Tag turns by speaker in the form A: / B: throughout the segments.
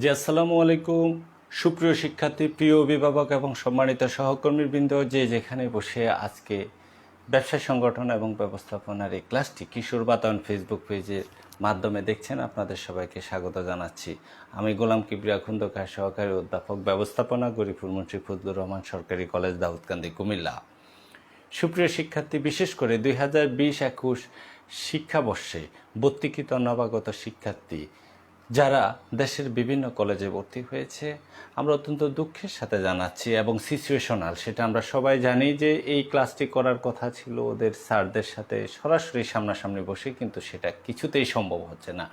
A: জি আসসালামু আলাইকুম। সুপ্রিয় শিক্ষার্থী, প্রিয় অভিভাবক এবং সম্মানিত সহকর্মীবৃন্দ, যে যেখানে বসে আজকে ব্যবসা সংগঠন এবং ব্যবস্থাপনার এই ক্লাসটি কিশোর বাতায়ন ফেসবুক পেজের মাধ্যমে দেখছেন, আপনাদের সবাইকে স্বাগত জানাচ্ছি। আমি গোলাম কিবরিয়া খন্দকার, সহকারী অধ্যাপক ব্যবস্থাপনা, গরিপুর মুন্সি ফজলুর রহমান সরকারি কলেজ, দাউদকান্দি, কুমিল্লা। সুপ্রিয় শিক্ষার্থী, বিশেষ করে 2020-21 শিক্ষাবর্ষে ভর্তিকৃত নবাগত শিক্ষার্থী যারা দেশের বিভিন্ন কলেজে ভর্তি হয়েছে, আমরা অত্যন্ত দুঃখের সাথে জানাচ্ছি এবং সিচুয়েশনাল, সেটা আমরা সবাই জানি যে এই ক্লাসটি করার কথা ছিল ওদের স্যারদের সাথে সরাসরি সামনাসামনি বসে, কিন্তু সেটা কিছুতেই সম্ভব হচ্ছে না।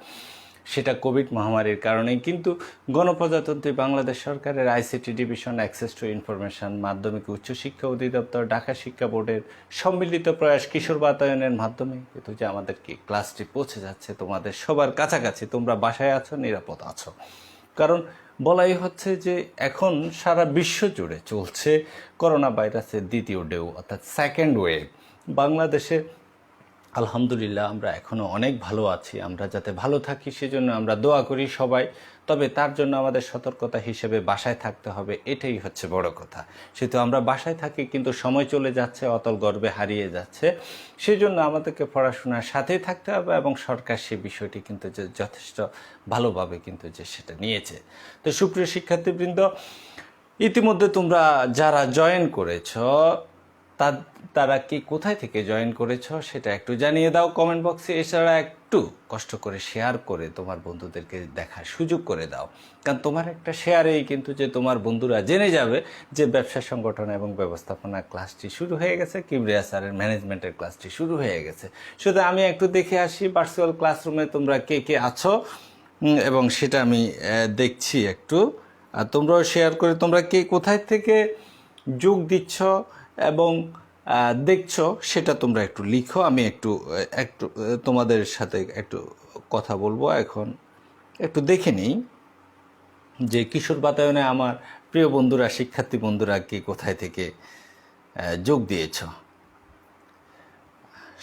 A: সেটা কোভিড মহামারীর কারণেই। কিন্তু গণপ্রজাতন্ত্রী বাংলাদেশ সরকারের ICT division, access to information, মাধ্যমিক উচ্চশিক্ষা অধিদপ্তর, ঢাকা শিক্ষা বোর্ডের সম্মিলিত প্রয়াস কিশোর বাতায়নের মাধ্যমে কিন্তু যে আমাদেরকে ক্লাসটি পৌঁছে যাচ্ছে তোমাদের সবার কাছাকাছি। তোমরা বাসায় আছো, নিরাপদ আছো। কারণ বলাই হচ্ছে যে এখন সারা বিশ্ব জুড়ে চলছে করোনা ভাইরাসের দ্বিতীয় ঢেউ, অর্থাৎ সেকেন্ড ওয়েভ। বাংলাদেশে আলহামদুলিল্লাহ আমরা এখনও অনেক ভালো আছি। আমরা যাতে ভালো থাকি সেজন্য আমরা দোয়া করি সবাই। তবে তার জন্য আমাদের সতর্কতা হিসেবে বাসায় থাকতে হবে, এটাই হচ্ছে বড় কথা। সেহেতু আমরা বাসায় থাকি, কিন্তু সময় চলে যাচ্ছে, অতল গর্বে হারিয়ে যাচ্ছে। সেজন্য আমাদেরকে পড়াশোনার সাথেই থাকতে হবে এবং সরকার সে বিষয়টি কিন্তু যে যথেষ্ট ভালোভাবে কিন্তু যে সেটা নিয়েছে। তো সুপ্রিয় শিক্ষার্থীবৃন্দ, ইতিমধ্যে তোমরা যারা জয়েন করেছ তারা কি কোথায় থেকে জয়েন করেছ সেটা একটু জানিয়ে দাও কমেন্ট বক্সে। এছাড়া একটু কষ্ট করে শেয়ার করে তোমার বন্ধুদেরকে দেখার সুযোগ করে দাও, কারণ তোমার একটা শেয়ারেই কিন্তু যে তোমার বন্ধুরা জেনে যাবে যে ব্যবসা সংগঠন এবং ব্যবস্থাপনা ক্লাসটি শুরু হয়ে গেছে, কিবরিয়া স্যারের ম্যানেজমেন্টের ক্লাসটি শুরু হয়ে গেছে। শুধু আমি একটু দেখে আসি ভার্চুয়াল ক্লাসরুমে তোমরা কে কে আছো, এবং সেটা আমি দেখছি একটু। আর তোমরাও শেয়ার করে তোমরা কে কোথায় থেকে যোগ দিচ্ছ এবং দেখছো সেটা তোমরা একটু লিখো। আমি একটু একটু তোমাদের সাথে একটু কথা বলবো। এখন একটু দেখে নিই যে কিশোর বাতায়নে আমার প্রিয় বন্ধুরা, শিক্ষার্থী বন্ধুরা কে কোথায় থেকে যোগ দিয়েছ।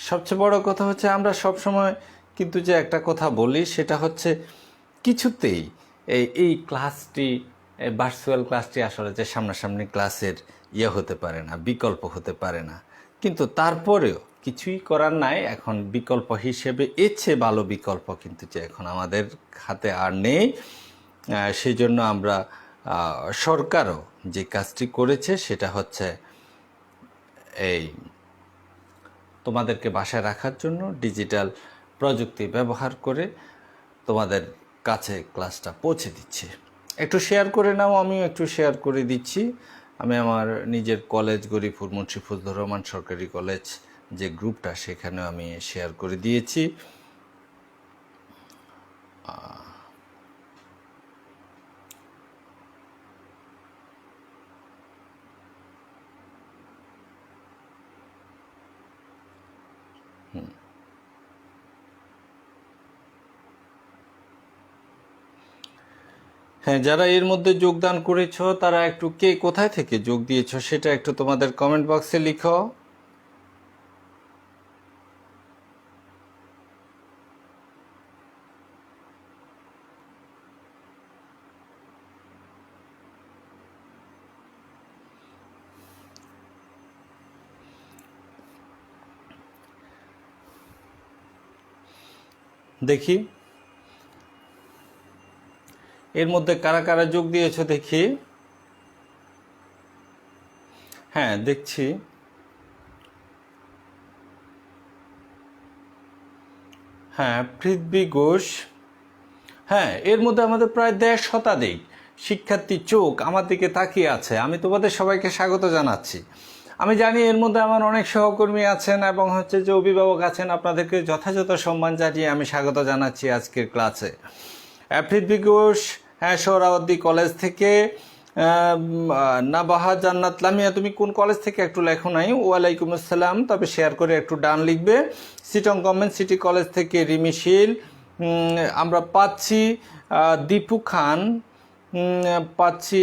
A: সবচেয়ে বড় কথা হচ্ছে আমরা সব সময় কিন্তু যে একটা কথা বলি সেটা হচ্ছে কিছুতেই এই ক্লাসটি, ভার্চুয়াল ক্লাসটি আসলে যে সামনাসামনি ক্লাসের হতে পারে না, বিকল্প হতে পারে না। কিন্তু তারপরেও কিছুই করার নাই, এখন বিকল্প হিসেবে এর চেয়ে ভালো বিকল্প কিন্তু যে এখন আমাদের হাতে আর নেই। সেই জন্য আমরা সরকারও যে কাজটি করেছে সেটা হচ্ছে এই তোমাদেরকে বাসায় রাখার জন্য ডিজিটাল প্রযুক্তি ব্যবহার করে তোমাদের কাছে ক্লাসটা পৌঁছে দিচ্ছে। একটু শেয়ার করে নাও, আমিও একটু শেয়ার করে দিচ্ছি। আমি আমার নিজের কলেজ, গরিপুর মুন্সি ফজলুর রহমান সরকারি কলেজ যে গ্রুপটা, সেখানেও আমি শেয়ার করে দিয়েছি। হ্যাঁ, যারা এর মধ্যে যোগদান করেছ তারা একটু কে কোথায় থেকে যোগ দিয়েছ সেটা একটু তোমাদের কমেন্ট বক্সে লিখো। দেখি এর মধ্যে কারা কারা যোগ দিয়েছ দেখি। হ্যাঁ, দেখছি। হ্যাঁ, পৃথ্বী ঘোষ। হ্যাঁ, এর মধ্যে আমাদের প্রায় 1.5 শতাধিক শিক্ষার্থী চোখ আমার দিকে তাকিয়ে আছে। আমি তোমাদের সবাইকে স্বাগত জানাচ্ছি। আমি জানি এর মধ্যে আমার অনেক সহকর্মী আছেন এবং হচ্ছে যে অভিভাবক আছেন, আপনাদেরকে যথাযথ সম্মান জানিয়ে আমি স্বাগত জানাচ্ছি আজকের ক্লাসে। পৃথ্বী ঘোষ, হ্যাঁ, সোহরাওয়ার্দী কলেজ থেকে। নাবাহা জান্নাত লামিয়া, তুমি কোন কলেজ থেকে একটু লেখো নাই। ওয়ালাইকুম আসসালাম, তবে শেয়ার করে একটু ডান লিখবে। চিটং গভর্নমেন্ট সিটি কলেজ থেকে রিমিশীল আমরা পাচ্ছি। দীপু খান পাচ্ছি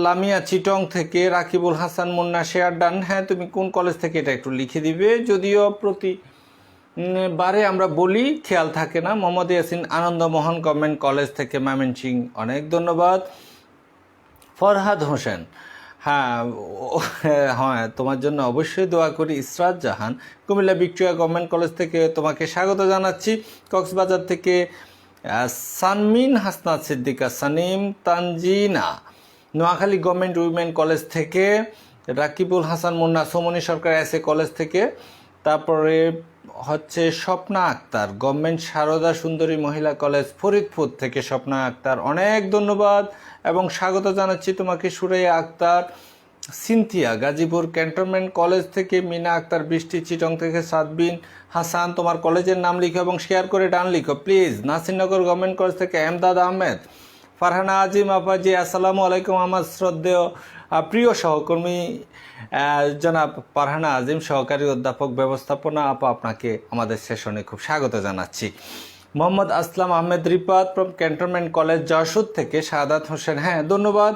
A: লামিয়া চিটং থেকে। Rakibul Hasan Munna share done. হ্যাঁ, তুমি কোন কলেজ থেকে এটা একটু লিখে দিবে। যদিও বারে আমরা বলি, খেয়াল থাকে না। মোহাম্মদ ইয়াসিন আনন্দমোহন গভর্নমেন্ট কলেজ থেকে ময়মনসিংহ, অনেক ধন্যবাদ। ফরহাদ হোসেন, হ্যাঁ হ্যাঁ, তোমার জন্য অবশ্যই দোয়া করি। Israt Jahan Comilla Victoria government college থেকে তোমাকে স্বাগত জানাচ্ছি। কক্সবাজার থেকে Sanmin Hasnat Siddika, Sanim Tanjina. Noakhali government women college থেকে রাকিবুল হাসান মুন্না, সোমনী সরকার এসএ কলেজ থেকে। তারপরে হচ্ছে স্বপ্না আক্তার গভর্নমেন্ট সারদা সুন্দরী মহিলা কলেজ ফরিদপুর থেকে। স্বপ্না আক্তার, অনেক ধন্যবাদ এবং স্বাগত জানাচ্ছি তোমাকে। সুরাইয়া আক্তার, সিনথিয়া গাজীপুর ক্যান্টনমেন্ট কলেজ থেকে। মিনা আক্তার বৃষ্টি চিটং থেকে। সাদবিন হাসান, তোমার কলেজের নাম লিখো এবং শেয়ার করে ডান লিখো প্লিজ। নাসিরনগর গভর্নমেন্ট কলেজ থেকে এমদাদ আহমেদ। ফারহানা আজিম আপাজি, আসসালামু আলাইকুম। আমার শ্রদ্ধেয় প্রিয় সহকর্মী জনাব ফারহানা আজিম, সহকারী অধ্যাপক ব্যবস্থাপনা আপা, আপনাকে আমাদের সেশনে খুব স্বাগত জানাচ্ছি। মোহাম্মদ আসলাম Ahmed রিপাত from cantonment college Jessore থেকে। শাহাদাত হোসেন, হ্যাঁ ধন্যবাদ।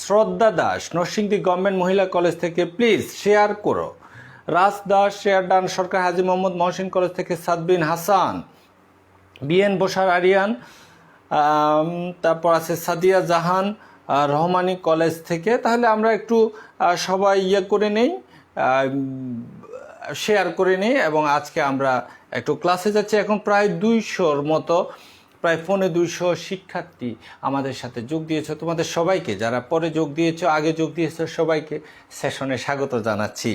A: শ্রদ্ধা দাস নরসিংদী গভর্নমেন্ট মহিলা কলেজ থেকে, প্লিজ শেয়ার করো। রাজ দাস, শেয়ার ডান। সরকার হাজী মোহাম্মদ মহসিন কলেজ থেকে। সাদবিন হাসান, বিএন বসার আরিয়ান। তারপর আছে সাদিয়া জাহান রহমানি কলেজ থেকে। তাহলে আমরা একটু সবাই করে নেই, শেয়ার করে নেই এবং আজকে আমরা একটু ক্লাসে যাচ্ছি। এখন প্রায় 200-র মতো, প্রায় 250 শিক্ষার্থী আমাদের সাথে যোগ দিয়েছ। তোমাদের সবাইকে, যারা পরে যোগ দিয়েছ, আগে যোগ দিয়েছ, সবাইকে সেশনে স্বাগত জানাচ্ছি।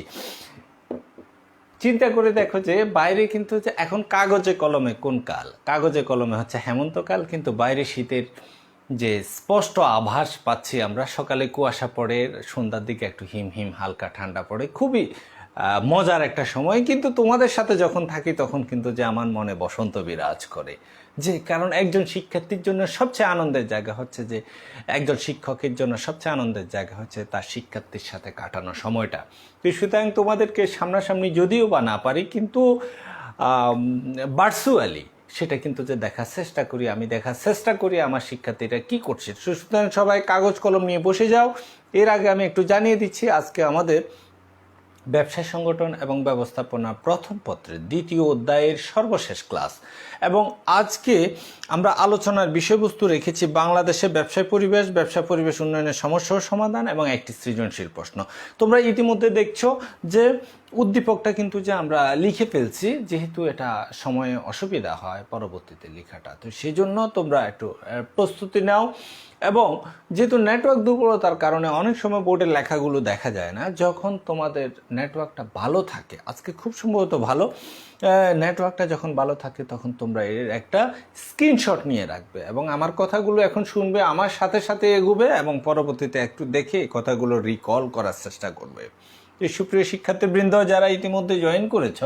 A: চিন্তা করে দেখো যে বাইরে কিন্তু যে এখন কাগজে কলমে কোন কাল, কাগজে কলমে হচ্ছে হেমন্তকাল, কিন্তু বাইরে শীতের যে স্পষ্ট আভাস পাচ্ছি আমরা। সকালে কুয়াশা পড়ে, সন্ধ্যার দিকে একটু হিম হিম হালকা ঠান্ডা পড়ে, খুবই মজার একটা সময়। কিন্তু তোমাদের সাথে যখন থাকি তখন কিন্তু যে আমার মনে বসন্ত বিরাজ করে, যে কারণ একজন শিক্ষার্থীর জন্য সবচেয়ে আনন্দের জায়গা হচ্ছে যে, একজন শিক্ষকের জন্য সবচেয়ে আনন্দের জায়গা হচ্ছে তার শিক্ষার্থীর সাথে কাটানো সময়টা। তো সুতরাং তোমাদেরকে সামনাসামনি যদিও বা না পারি, কিন্তু ভার্চুয়ালি সেটা কিন্তু যে দেখার চেষ্টা করি, আমি দেখার চেষ্টা করি আমার শিক্ষার্থীরা কি করছে। সুতরাং সবাই কাগজ কলম নিয়ে বসে যাও। এর আগে আমি একটু জানিয়ে দিচ্ছি, আজকে আমাদের ব্যবসায় সংগঠন এবং ব্যবস্থাপনা প্রথম পত্রের 2য় অধ্যায়ের সর্বশেষ ক্লাস, এবং আজকে আমরা আলোচনার বিষয়বস্তু রেখেছি বাংলাদেশে ব্যবসায় পরিবেশ, ব্যবসা পরিবেশ উন্নয়নের সমস্যা ও সমাধান এবং একটি সৃজনশীল প্রশ্ন। তোমরা ইতিমধ্যে দেখছো যে উদ্দীপকটা কিন্তু যে আমরা লিখে ফেলছি, যেহেতু এটা সময়ে অসুবিধা হয় পরবর্তীতে লেখাটা, তো সেই জন্য তোমরা একটু প্রস্তুতি নাও। এবং যেহেতু নেটওয়ার্ক দুর্বলতার কারণে অনেক সময় বোর্ডের লেখাগুলো দেখা যায় না, যখন তোমাদের নেটওয়ার্কটা ভালো থাকে, আজকে খুব সম্ভবত ভালো নেটওয়ার্কটা যখন ভালো থাকে, তখন তোমরা এর একটা স্ক্রিনশট নিয়ে রাখবে এবং আমার কথাগুলো এখন শুনবে, আমার সাথে সাথে এগোবে এবং পরবর্তীতে একটু দেখে কথাগুলো রিকল করার চেষ্টা করবে। এই সুপ্রিয় শিক্ষার্থীবৃন্দ যারা ইতিমধ্যে জয়েন করেছ,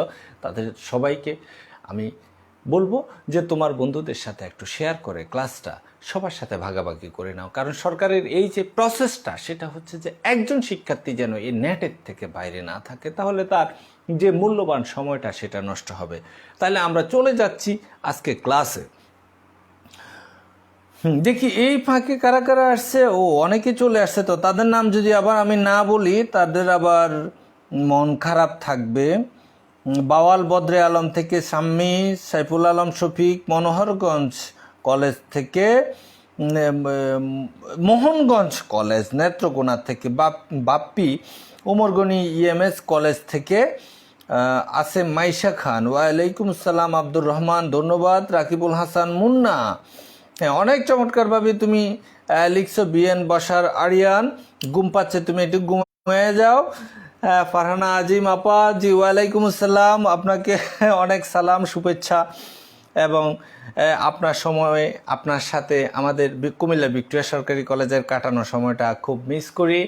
A: তাদের সবাইকে আমি বলবো যে তোমার বন্ধুদের সাথে একটু শেয়ার করে ক্লাসটা সবার সাথে ভাগাভাগি করে নাও। কারণ সরকারের এই যে প্রসেসটা, সেটা হচ্ছে যে একজন শিক্ষার্থী যেন এই নেটের থেকে বাইরে না থাকে, তাহলে তার যে মূল্যবান সময়টা সেটা নষ্ট হবে। তাহলে আমরা চলে যাচ্ছি আজকে ক্লাসে। দেখি এই ফাঁকে কারা কারা আসছে। ও, অনেকে চলে আসছে, তো তাদের নাম যদি আবার আমি না বলি তাদের আবার মন খারাপ থাকবে। বাওয়াল বদরে আলম থেকে সাম্মি, সাইফুল আলম শফিক মনোহরগঞ্জ কলেজ থেকে, মোহনগঞ্জ কলেজ নেত্রকোনা থেকে, বাপ্পি উমরগনি ইএমএস কলেজ থেকে আছে মাইশা খান, ওয়ালাইকুম আসসালাম। আব্দুর রহমান, ধন্যবাদ। রাকিবুল হাসান মুন্না, হ্যাঁ অনেক চমৎকারভাবে তুমি লিখছো। বিএন বসার আরিয়ান, ঘুম পাচ্ছে, তুমি একটু ঘুমিয়ে যাও। ফারহানা আজিম আপা জি, ওয়ালাইকুম আসসালাম, আপনাকে অনেক সালাম, শুভেচ্ছা। এবং আপনার সময়ে আপনার সাথে আমাদের কুমিল্লা ভিক্টোরিয়া সরকারি কলেজের কাটানো সময়টা খুব মিস করি।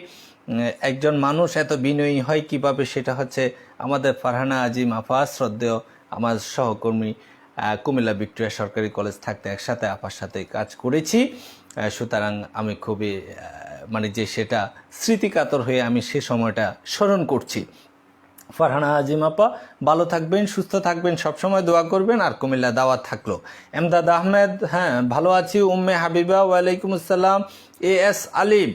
A: একজন মানুষ এত বিনয়ী হয় কিভাবে, সেটা হচ্ছে আমাদের ফারহানা আজিম আপা, শ্রদ্ধেয় আমার সহকর্মী। কুমিল্লা ভিক্টোরিয়া সরকারি কলেজ থাকতে একসাথে আপার সাথে কাজ করেছি। সুতরাং আমি খুবই মানে যে সেটা স্মৃতিকাতর হয়ে আমি সে সময়টা স্মরণ করছি। ফারহানা আজিম আপা ভালো থাকবেন, সুস্থ থাকবেন, সবসময় দোয়া করবেন। আর কুমিল্লা দাওয়াত থাকলো। এমদাদ আহমেদ, হ্যাঁ ভালো আছি। উম্মে হাবিবা, ওয়ালাইকুম আসসালাম। এস আলিফ,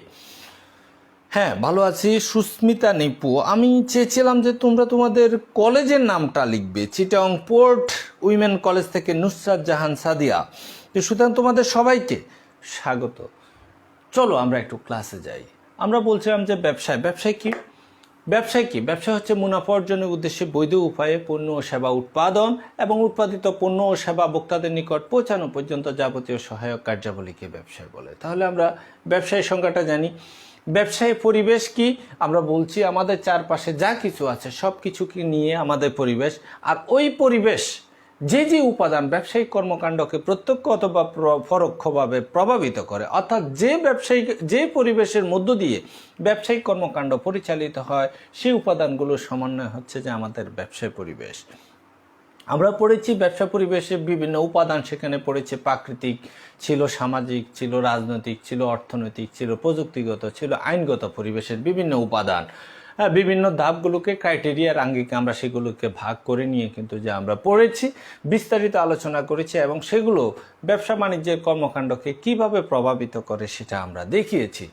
B: হ্যাঁ, ভালো আছি। সুস্মিতা নিপু, আমি চেয়েছিলাম যে তোমরা তোমাদের কলেজের নামটা লিখবে। চিটাং পোর্ট উইমেন কলেজ থেকে নুসরাত জাহান সাদিয়া। তো সুতরাং তোমাদের সবাইকে স্বাগত। চলো আমরা একটু ক্লাসে যাই। আমরা বলছিলাম যে ব্যবসায় কি? ব্যবসা হচ্ছে মুনাফা অর্জনের উদ্দেশ্যে বৈধ উপায়ে পণ্য ও সেবা উৎপাদন এবং উৎপাদিত পণ্য ও সেবা ভোক্তাদের নিকট পৌঁছানো পর্যন্ত যাবতীয় সহায়ক কার্যাবলীকে ব্যবসায় বলে। তাহলে আমরা ব্যবসায়ী সংজ্ঞাটা জানি। ব্যবসায়ী পরিবেশ কি? আমরা বলছি আমাদের চারপাশে যা কিছু আছে সব কিছুকে নিয়ে আমাদের পরিবেশ, আর ওই পরিবেশ যে উপাদান ব্যবসায়িক কর্মকাণ্ডকে প্রত্যক্ষ অথবা পরোক্ষভাবে প্রভাবিত করে, অর্থাৎ যে পরিবেশের মধ্য দিয়ে ব্যবসায়িক কর্মকাণ্ড পরিচালিত হয় সেই উপাদানগুলোর সমন্বয় হচ্ছে যে আমাদের ব্যবসায় পরিবেশ। আমরা পড়েছি ব্যবসা পরিবেশে বিভিন্ন উপাদান, সেখানে পড়েছে প্রাকৃতিক, ছিল সামাজিক, ছিল রাজনৈতিক, ছিল অর্থনৈতিক, ছিল প্রযুক্তিগত, ছিল আইনগত পরিবেশের বিভিন্ন উপাদান। বিভিন্ন ধাপগুলোকে ক্রাইটেরিয়ার আঙ্গিকে আমরা সেগুলোকে ভাগ করে নিয়ে কিন্তু যে আমরা পড়েছি, বিস্তারিত আলোচনা করেছি এবং সেগুলো ব্যবসা বাণিজ্যের কর্মকাণ্ডকে কিভাবে প্রভাবিত করে সেটা আমরা দেখিয়েছি।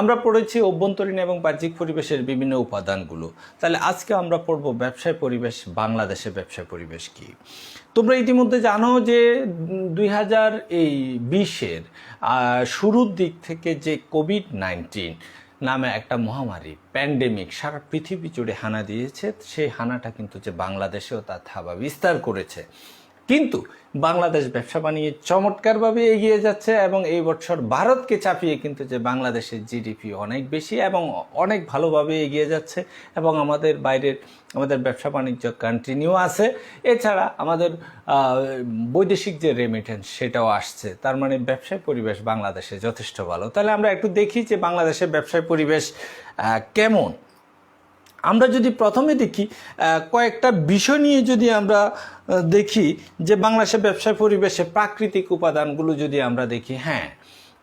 B: আমরা পড়েছি অভ্যন্তরীণ এবং বাহ্যিক পরিবেশের বিভিন্ন উপাদানগুলো। তাহলে আজকে আমরা পড়ব ব্যবসায় পরিবেশ, বাংলাদেশে ব্যবসায় পরিবেশ কি। তোমরা ইতিমধ্যে জানো যে 2020-এর শুরুর দিক থেকে যে কোভিড-19 নামে একটা মহামারী প্যান্ডেমিক সারা পৃথিবী জুড়ে হানা দিয়েছে, সেই হানাটা কিন্তু যে বাংলাদেশেও তার থাবা বিস্তার করেছে। কিন্তু বাংলাদেশ ব্যবসা বানিয়ে চমৎকারভাবে এগিয়ে যাচ্ছে এবং এই বছর ভারতকে চাপিয়ে কিন্তু যে বাংলাদেশের জিডিপি অনেক বেশি এবং অনেক ভালোভাবে এগিয়ে যাচ্ছে এবং আমাদের ব্যবসা বাণিজ্য কন্টিনিউ আছে। এছাড়া আমাদের বৈদেশিক যে রেমিটেন্স সেটাও আসছে। তার মানে ব্যবসায় পরিবেশ বাংলাদেশে যথেষ্ট ভালো। তাহলে আমরা একটু দেখি যে বাংলাদেশের ব্যবসায় পরিবেশ কেমন। আমরা যদি প্রথমে দেখি কয়েকটা বিষয় নিয়ে যদি আমরা দেখি যে বাংলাদেশের ব্যবসায় পরিবেশে প্রাকৃতিক উপাদানগুলো যদি আমরা দেখি, হ্যাঁ,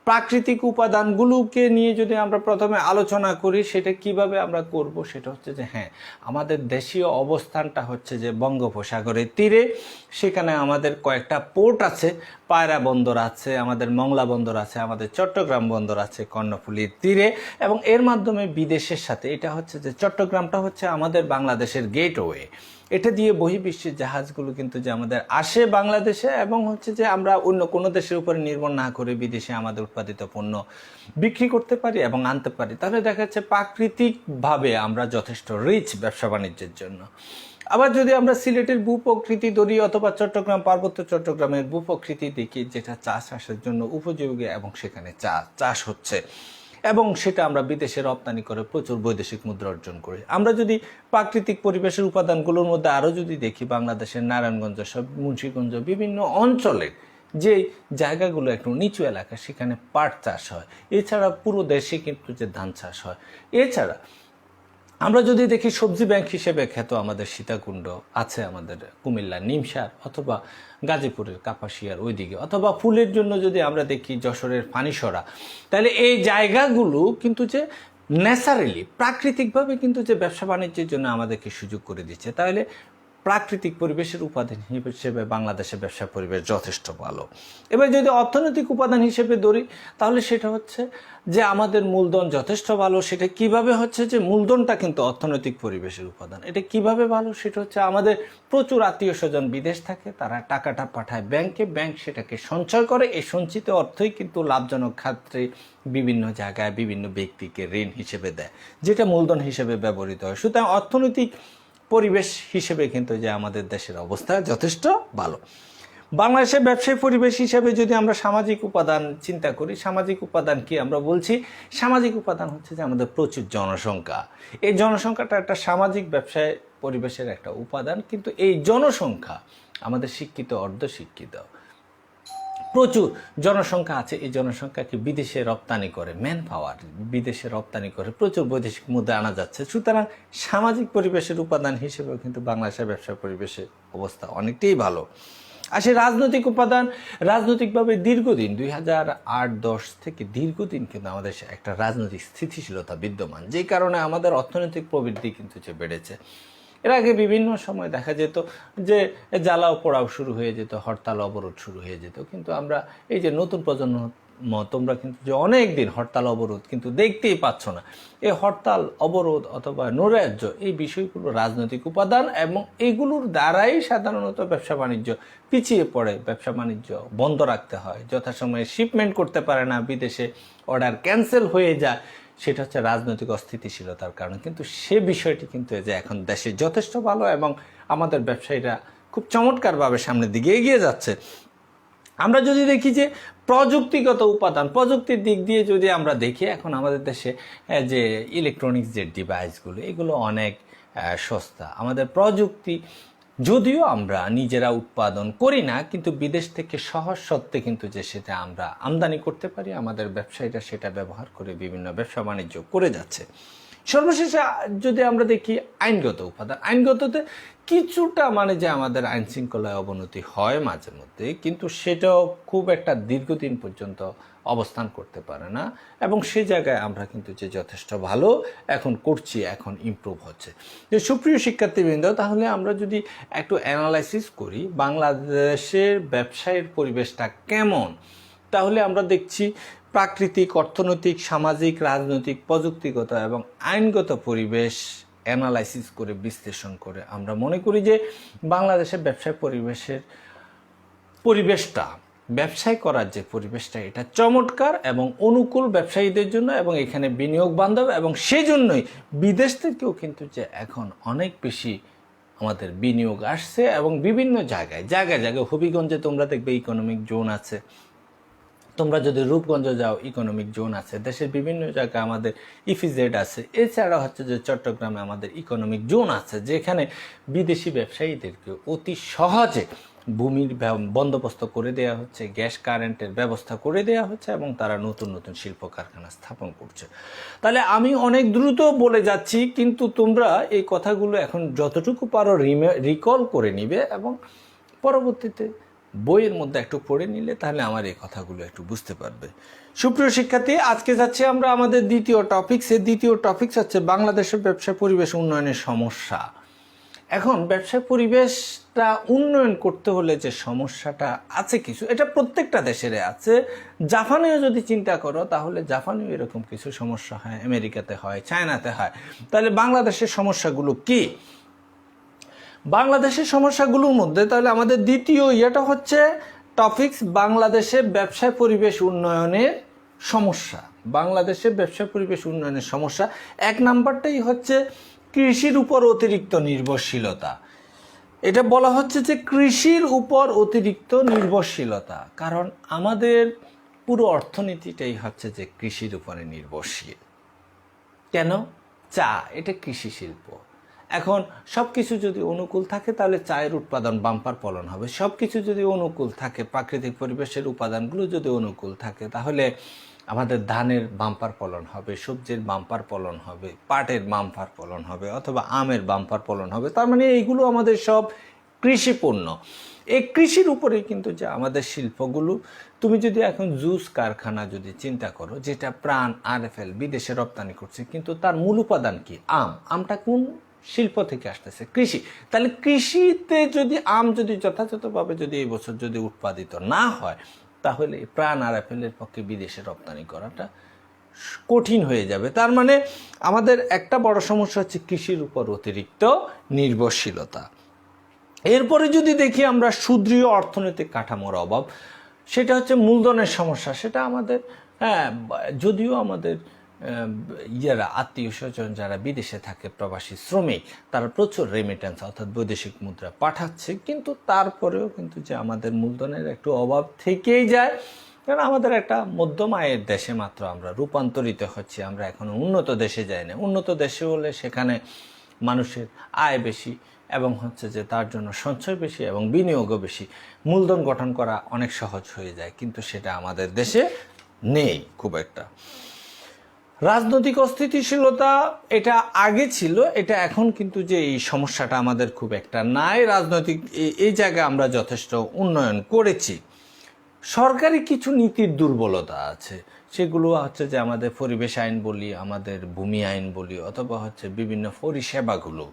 B: প্রাকৃতিক উপাদানগুলোকে নিয়ে যদি আমরা প্রথমে আলোচনা করি, সেটা কিভাবে আমরা করব, সেটা হচ্ছে যে হ্যাঁ, আমাদের দেশীয় অবস্থানটা হচ্ছে যে বঙ্গোপসাগরের তীরে। সেখানে আমাদের কয়েকটা পোর্ট আছে, পায়রা বন্দর আছে, আমাদের মংলা বন্দর আছে, আমাদের চট্টগ্রাম বন্দর আছে কর্ণফুলীর তীরে, এবং এর মাধ্যমে বিদেশের সাথে এটা হচ্ছে যে চট্টগ্রামটা হচ্ছে আমাদের বাংলাদেশের গেটওয়ে। এটা দিয়ে বহির্বিশ্বের জাহাজগুলো কিন্তু যে আমাদের আসে বাংলাদেশে এবং হচ্ছে যে আমরা অন্য কোনো দেশের উপরে নির্ভর না করে বিদেশে আমাদের উৎপাদিত পণ্য বিক্রি করতে পারি এবং আনতে পারি। তাহলে দেখা যাচ্ছে প্রাকৃতিকভাবে আমরা যথেষ্ট রিচ ব্যবসা বাণিজ্যের জন্য। আবার যদি আমরা সিলেটের ভূপ্রকৃতি ধরি অথবা পার্বত্য চট্টগ্রামের ভূপ্রকৃতি দেখি, যেটা চাষের জন্য উপযোগী এবং সেখানে চাষ হচ্ছে এবং সেটা আমরা বিদেশে রপ্তানি করে প্রচুর বৈদেশিক মুদ্রা অর্জন করি। আমরা যদি প্রাকৃতিক পরিবেশের উপাদানগুলোর মধ্যে আরও যদি দেখি, বাংলাদেশের নারায়ণগঞ্জ, মুন্সিগঞ্জ বিভিন্ন অঞ্চলে যে জায়গাগুলো একটু নিচু এলাকা, সেখানে পাট চাষ হয়। এছাড়া পুরো দেশে কিন্তু যে ধান চাষ হয়। এছাড়া আমরা যদি দেখি সবজি ব্যাংক হিসেবে খ্যাত আমাদের সীতাকুণ্ড আছে, আমাদের কুমিল্লা নিমসার অথবা গাজীপুরের কাপাসিয়ার ওইদিকে, অথবা ফুলের জন্য যদি আমরা দেখি যশোরের পানিসরা। তাহলে এই জায়গাগুলো কিন্তু যে ন্যাচারালি প্রাকৃতিকভাবে কিন্তু যে ব্যবসা বাণিজ্যের জন্য আমাদেরকে সুযোগ করে দিচ্ছে। তাহলে প্রাকৃতিক পরিবেশের উপাদান হিসেবে বাংলাদেশের ব্যবসা পরিবেশ যথেষ্ট ভালো। এবার যদি অর্থনৈতিক উপাদান হিসেবে ধরি, তাহলে সেটা হচ্ছে যে আমাদের মূলধন যথেষ্ট ভালো। সেটা কিভাবে হচ্ছে যে মূলধনটা কিন্তু অর্থনৈতিক পরিবেশের উপাদান। এটা কিভাবে ভালো, সেটা হচ্ছে আমাদের প্রচুর আত্মীয় স্বজন বিদেশ থাকে, তারা টাকাটা পাঠায় ব্যাংকে, ব্যাংক সেটাকে সঞ্চয় করে। এই সঞ্চিত অর্থই কিন্তু লাভজনক ক্ষেত্রে বিভিন্ন জায়গায় বিভিন্ন ব্যক্তিকে ঋণ হিসেবে দেয়, যেটা মূলধন হিসেবে ব্যবহৃত হয়। সুতরাং অর্থনৈতিক পরিবেশ হিসেবে কিন্তু যে আমাদের দেশের অবস্থা যথেষ্ট ভালো। বাংলাদেশের ব্যবসায়ী পরিবেশ হিসেবে যদি আমরা সামাজিক উপাদান চিন্তা করি, সামাজিক উপাদান কি আমরা বলছি? সামাজিক উপাদান হচ্ছে যে আমাদের প্রচুর জনসংখ্যা। এই জনসংখ্যাটা একটা সামাজিক ব্যবসায় পরিবেশের একটা উপাদান। কিন্তু এই জনসংখ্যা আমাদের শিক্ষিত, অর্ধশিক্ষিত প্রচুর জনসংখ্যা আছে। এই জনসংখ্যাকে বিদেশে রপ্তানি করে, ম্যান পাওয়ার বিদেশে রপ্তানি করে প্রচুর বৈদেশিক মুদ্রা আনা যাচ্ছে। সুতরাং সামাজিক পরিবেশের উপাদান হিসেবেও কিন্তু বাংলাদেশের ব্যবসা পরিবেশের অবস্থা অনেকটাই ভালো। আসে রাজনৈতিক উপাদান। রাজনৈতিকভাবে দীর্ঘদিন 2008-10 থেকে দীর্ঘদিন কিন্তু আমাদের একটা রাজনৈতিক স্থিতিশীলতা বিদ্যমান, যেই কারণে আমাদের অর্থনৈতিক প্রবৃদ্ধি কিন্তু যে বেড়েছে। এর আগে বিভিন্ন সময় দেখা যেত যে জ্বালাও পোড়াও শুরু হয়ে যেত, হরতাল অবরোধ শুরু হয়ে যেত। কিন্তু আমরা এই যে নতুন প্রজন্ম তোমরা কিন্তু যে অনেক দিন হরতাল অবরোধ কিন্তু দেখতেই পাচ্ছ না। এই হরতাল অবরোধ অথবা নৈরাজ্য এই বিষয়গুলো রাজনৈতিক উপাদান, এবং এইগুলোর দ্বারাই সাধারণত ব্যবসা বাণিজ্য পিছিয়ে পড়ে, ব্যবসা বাণিজ্য বন্ধ রাখতে হয়, যথাসময়ে শিপমেন্ট করতে পারে না, বিদেশে অর্ডার ক্যান্সেল হয়ে যায়। সেটা হচ্ছে রাজনৈতিক অস্থিতিশীলতার কারণে। কিন্তু সে বিষয়টি কিন্তু যে এখন দেশে যথেষ্ট ভালো এবং আমাদের ব্যবসায়ীরা খুব চমৎকারভাবে সামনের দিকে এগিয়ে যাচ্ছে। আমরা যদি দেখি যে প্রযুক্তিগত উপাদান, প্রযুক্তির দিক দিয়ে যদি আমরা দেখি, এখন আমাদের দেশে যে ইলেকট্রনিক্স যে ডিভাইসগুলো এগুলো অনেক সস্তা। আমাদের প্রযুক্তি যদিও আমরা নিজেরা উৎপাদন করি না, কিন্তু বিদেশ থেকে সহজ সত্ত্বে কিন্তু যে সেটা আমরা আমদানি করতে পারি, আমাদের ব্যবসায়ীরা সেটা ব্যবহার করে বিভিন্ন ব্যবসা বাণিজ্য করে যাচ্ছে। সর্বশেষে যদি আমরা দেখি আইনগত উপাদান, আইনগততে কিছুটা যে আমাদের আইন শৃঙ্খলায় অবনতি হয় মাঝে মধ্যে, কিন্তু সেটাও খুব একটা দীর্ঘদিন পর্যন্ত অবস্থান করতে পারে না, এবং সেই জায়গায় আমরা কিন্তু যে যথেষ্ট ভালো এখন করছি, এখন ইমপ্রুভ হচ্ছে। যে সুপ্রিয় শিক্ষার্থীবৃন্দ, তাহলে আমরা যদি একটু অ্যানালাইসিস করি বাংলাদেশের ব্যবসায়ের পরিবেশটা কেমন, তাহলে আমরা দেখছি প্রাকৃতিক, অর্থনৈতিক, সামাজিক, রাজনৈতিক, প্রযুক্তিগত এবং আইনগত পরিবেশ অ্যানালাইসিস করে বিশ্লেষণ করে আমরা মনে করি যে বাংলাদেশের ব্যবসায় পরিবেশটা, ব্যবসায় করার যে পরিবেশটা, এটা চমৎকার এবং অনুকূল ব্যবসায়ীদের জন্য, এবং এখানে বিনিয়োগ বান্ধব, এবং সেই জন্যই বিদেশ থেকেও কিন্তু যে এখন অনেক বেশি আমাদের বিনিয়োগ আসছে, এবং বিভিন্ন জায়গায় হবিগঞ্জে তোমরা দেখবে ইকোনমিক জোন আছে, তোমরা যদি রূপগঞ্জ যাও ইকোনমিক জোন আছে, দেশের বিভিন্ন জায়গায় আমাদের ইফিজেড আছে, এছাড়া হচ্ছে যে চট্টগ্রামে আমাদের ইকোনমিক জোন আছে, যেখানে বিদেশি ব্যবসায়ীদেরকে অতি সহজে ভূমির বন্দোবস্ত করে দেওয়া হচ্ছে, গ্যাস কারেন্টের ব্যবস্থা করে দেওয়া হচ্ছে, এবং তারা নতুন নতুন শিল্প কারখানা স্থাপন করছে। তাহলে আমি অনেক দ্রুত বলে যাচ্ছি, কিন্তু তোমরা এই কথাগুলো এখন যতটুকু পারো রিকল করে নিবে, এবং পরবর্তীতে বইয়ের মধ্যে একটু পড়ে নিলে তাহলে আমার এই কথাগুলো একটু বুঝতে পারবে। সুপ্রিয় শিক্ষার্থী, আজকে যাচ্ছে আমরা আমাদের দ্বিতীয় টপিকস হচ্ছে বাংলাদেশের ব্যবসা পরিবেশ উন্নয়নের সমস্যা। এখন ব্যবসা পরিবেশটা উন্নয়ন করতে হলে যে সমস্যাটা আছে কিছু, এটা প্রত্যেকটা দেশের আছে। জাপানেও যদি চিন্তা করো তাহলে জাপানেও এরকম কিছু সমস্যা হয়, আমেরিকাতে হয়, চায়নাতে হয়। তাহলে বাংলাদেশের সমস্যাগুলো কি? বাংলাদেশের সমস্যাগুলোর মধ্যে তাহলে আমাদের দ্বিতীয় হচ্ছে টপিকস বাংলাদেশের ব্যবসায় পরিবেশ উন্নয়নের সমস্যা। বাংলাদেশের ব্যবসা পরিবেশ উন্নয়নের সমস্যা 1 নাম্বারটাই হচ্ছে কৃষির উপর অতিরিক্ত নির্ভরশীলতা। এটা বলা হচ্ছে যে কৃষির উপর অতিরিক্ত নির্ভরশীলতা, কারণ আমাদের পুরো অর্থনীতিটাই হচ্ছে যে কৃষির উপরে নির্ভরশীল। কেন? চা এটা কৃষি শিল্প। এখন সব কিছু যদি অনুকূল থাকে তাহলে চায়ের উৎপাদন বাম্পার ফলন হবে। সব কিছু যদি অনুকূল থাকে, প্রাকৃতিক পরিবেশের উপাদানগুলো যদি অনুকূল থাকে, তাহলে আমাদের ধানের বাম্পার ফলন হবে, সবজির বাম্পার ফলন হবে, পাটের বাম্পার ফলন হবে, অথবা আমের বাম্পার ফলন হবে। তার মানে এইগুলো আমাদের সব কৃষিপণ্য। এই কৃষির উপরেই কিন্তু যে আমাদের শিল্পগুলো, তুমি যদি এখন জুস কারখানা যদি চিন্তা করো, যেটা প্রাণ আরএফএল বিদেশে রপ্তানি করছে, কিন্তু তার মূল উপাদান কি? আমটা কোন শিল্প থেকে আসতেছে? কৃষি। তাহলে কৃষিতে যদি আম যদি যথাযথভাবে যদি এই বছর যদি উৎপাদিত না হয়, তাহলে প্রাণ আরএফএলের পক্ষে বিদেশে রপ্তানি করাটা কঠিন হয়ে যাবে। তার মানে আমাদের একটা বড় সমস্যা হচ্ছে কৃষির উপর অতিরিক্ত নির্ভরশীলতা। এরপরে যদি দেখি আমরা সুদৃঢ় অর্থনৈতিক কাঠামোর অভাব, সেটা হচ্ছে মূলধনের সমস্যা। সেটা আমাদের যদিও আমাদের আত্মীয় স্বজন যারা বিদেশে থাকে, প্রবাসী শ্রমিক, তারা প্রচুর রেমিটেন্স অর্থাৎ বৈদেশিক মুদ্রা পাঠাচ্ছে, কিন্তু তারপরেও কিন্তু যে আমাদের মূলধনের একটু অভাব থেকেই যায়। কারণ আমাদের একটা মধ্যম আয়ের দেশে মাত্র আমরা রূপান্তরিত হচ্ছি, আমরা এখনো উন্নত দেশে যাই না। উন্নত দেশে হলে সেখানে মানুষের আয় বেশি, এবং হচ্ছে যে তার জন্য সঞ্চয় বেশি এবং বিনিয়োগও বেশি, মূলধন গঠন করা অনেক সহজ হয়ে যায়, কিন্তু সেটা আমাদের দেশে নেই খুব একটা। রাজনৈতিক অস্থিতিশীলতা এটা আগে ছিল, এটা এখন কিন্তু যে এই সমস্যাটা আমাদের খুব একটা নাই। রাজনৈতিক এই জায়গায় আমরা যথেষ্ট উন্নয়ন করেছি। সরকারি কিছু নীতির দুর্বলতা আছে, সেগুলো হচ্ছে যে আমাদের পরিবেশ আইন বলি, আমাদের ভূমি আইন বলি, অথবা হচ্ছে বিভিন্ন পরিষেবাগুলো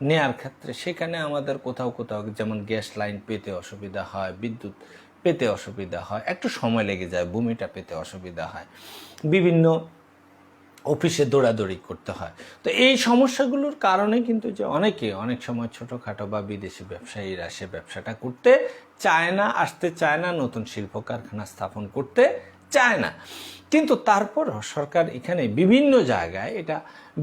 B: নেয়ার ক্ষেত্রে সেখানে আমাদের কোথাও কোথাও যেমন গ্যাস লাইন পেতে অসুবিধা হয়, বিদ্যুৎ পেতে অসুবিধা হয়, একটু সময় লেগে যায়, ভূমিটা পেতে অসুবিধা হয়, বিভিন্ন অফিসে দৌড়াদৌড়ি করতে হয়। তো এই সমস্যাগুলোর কারণে কিন্তু যে অনেক সময় ছোটোখাটো বা বিদেশি ব্যবসায়ীরা সে ব্যবসাটা করতে চায় না, আসতে চায় না, নতুন শিল্প কারখানা স্থাপন করতে চায় না। কিন্তু তারপরও সরকার এখানে বিভিন্ন জায়গায় এটা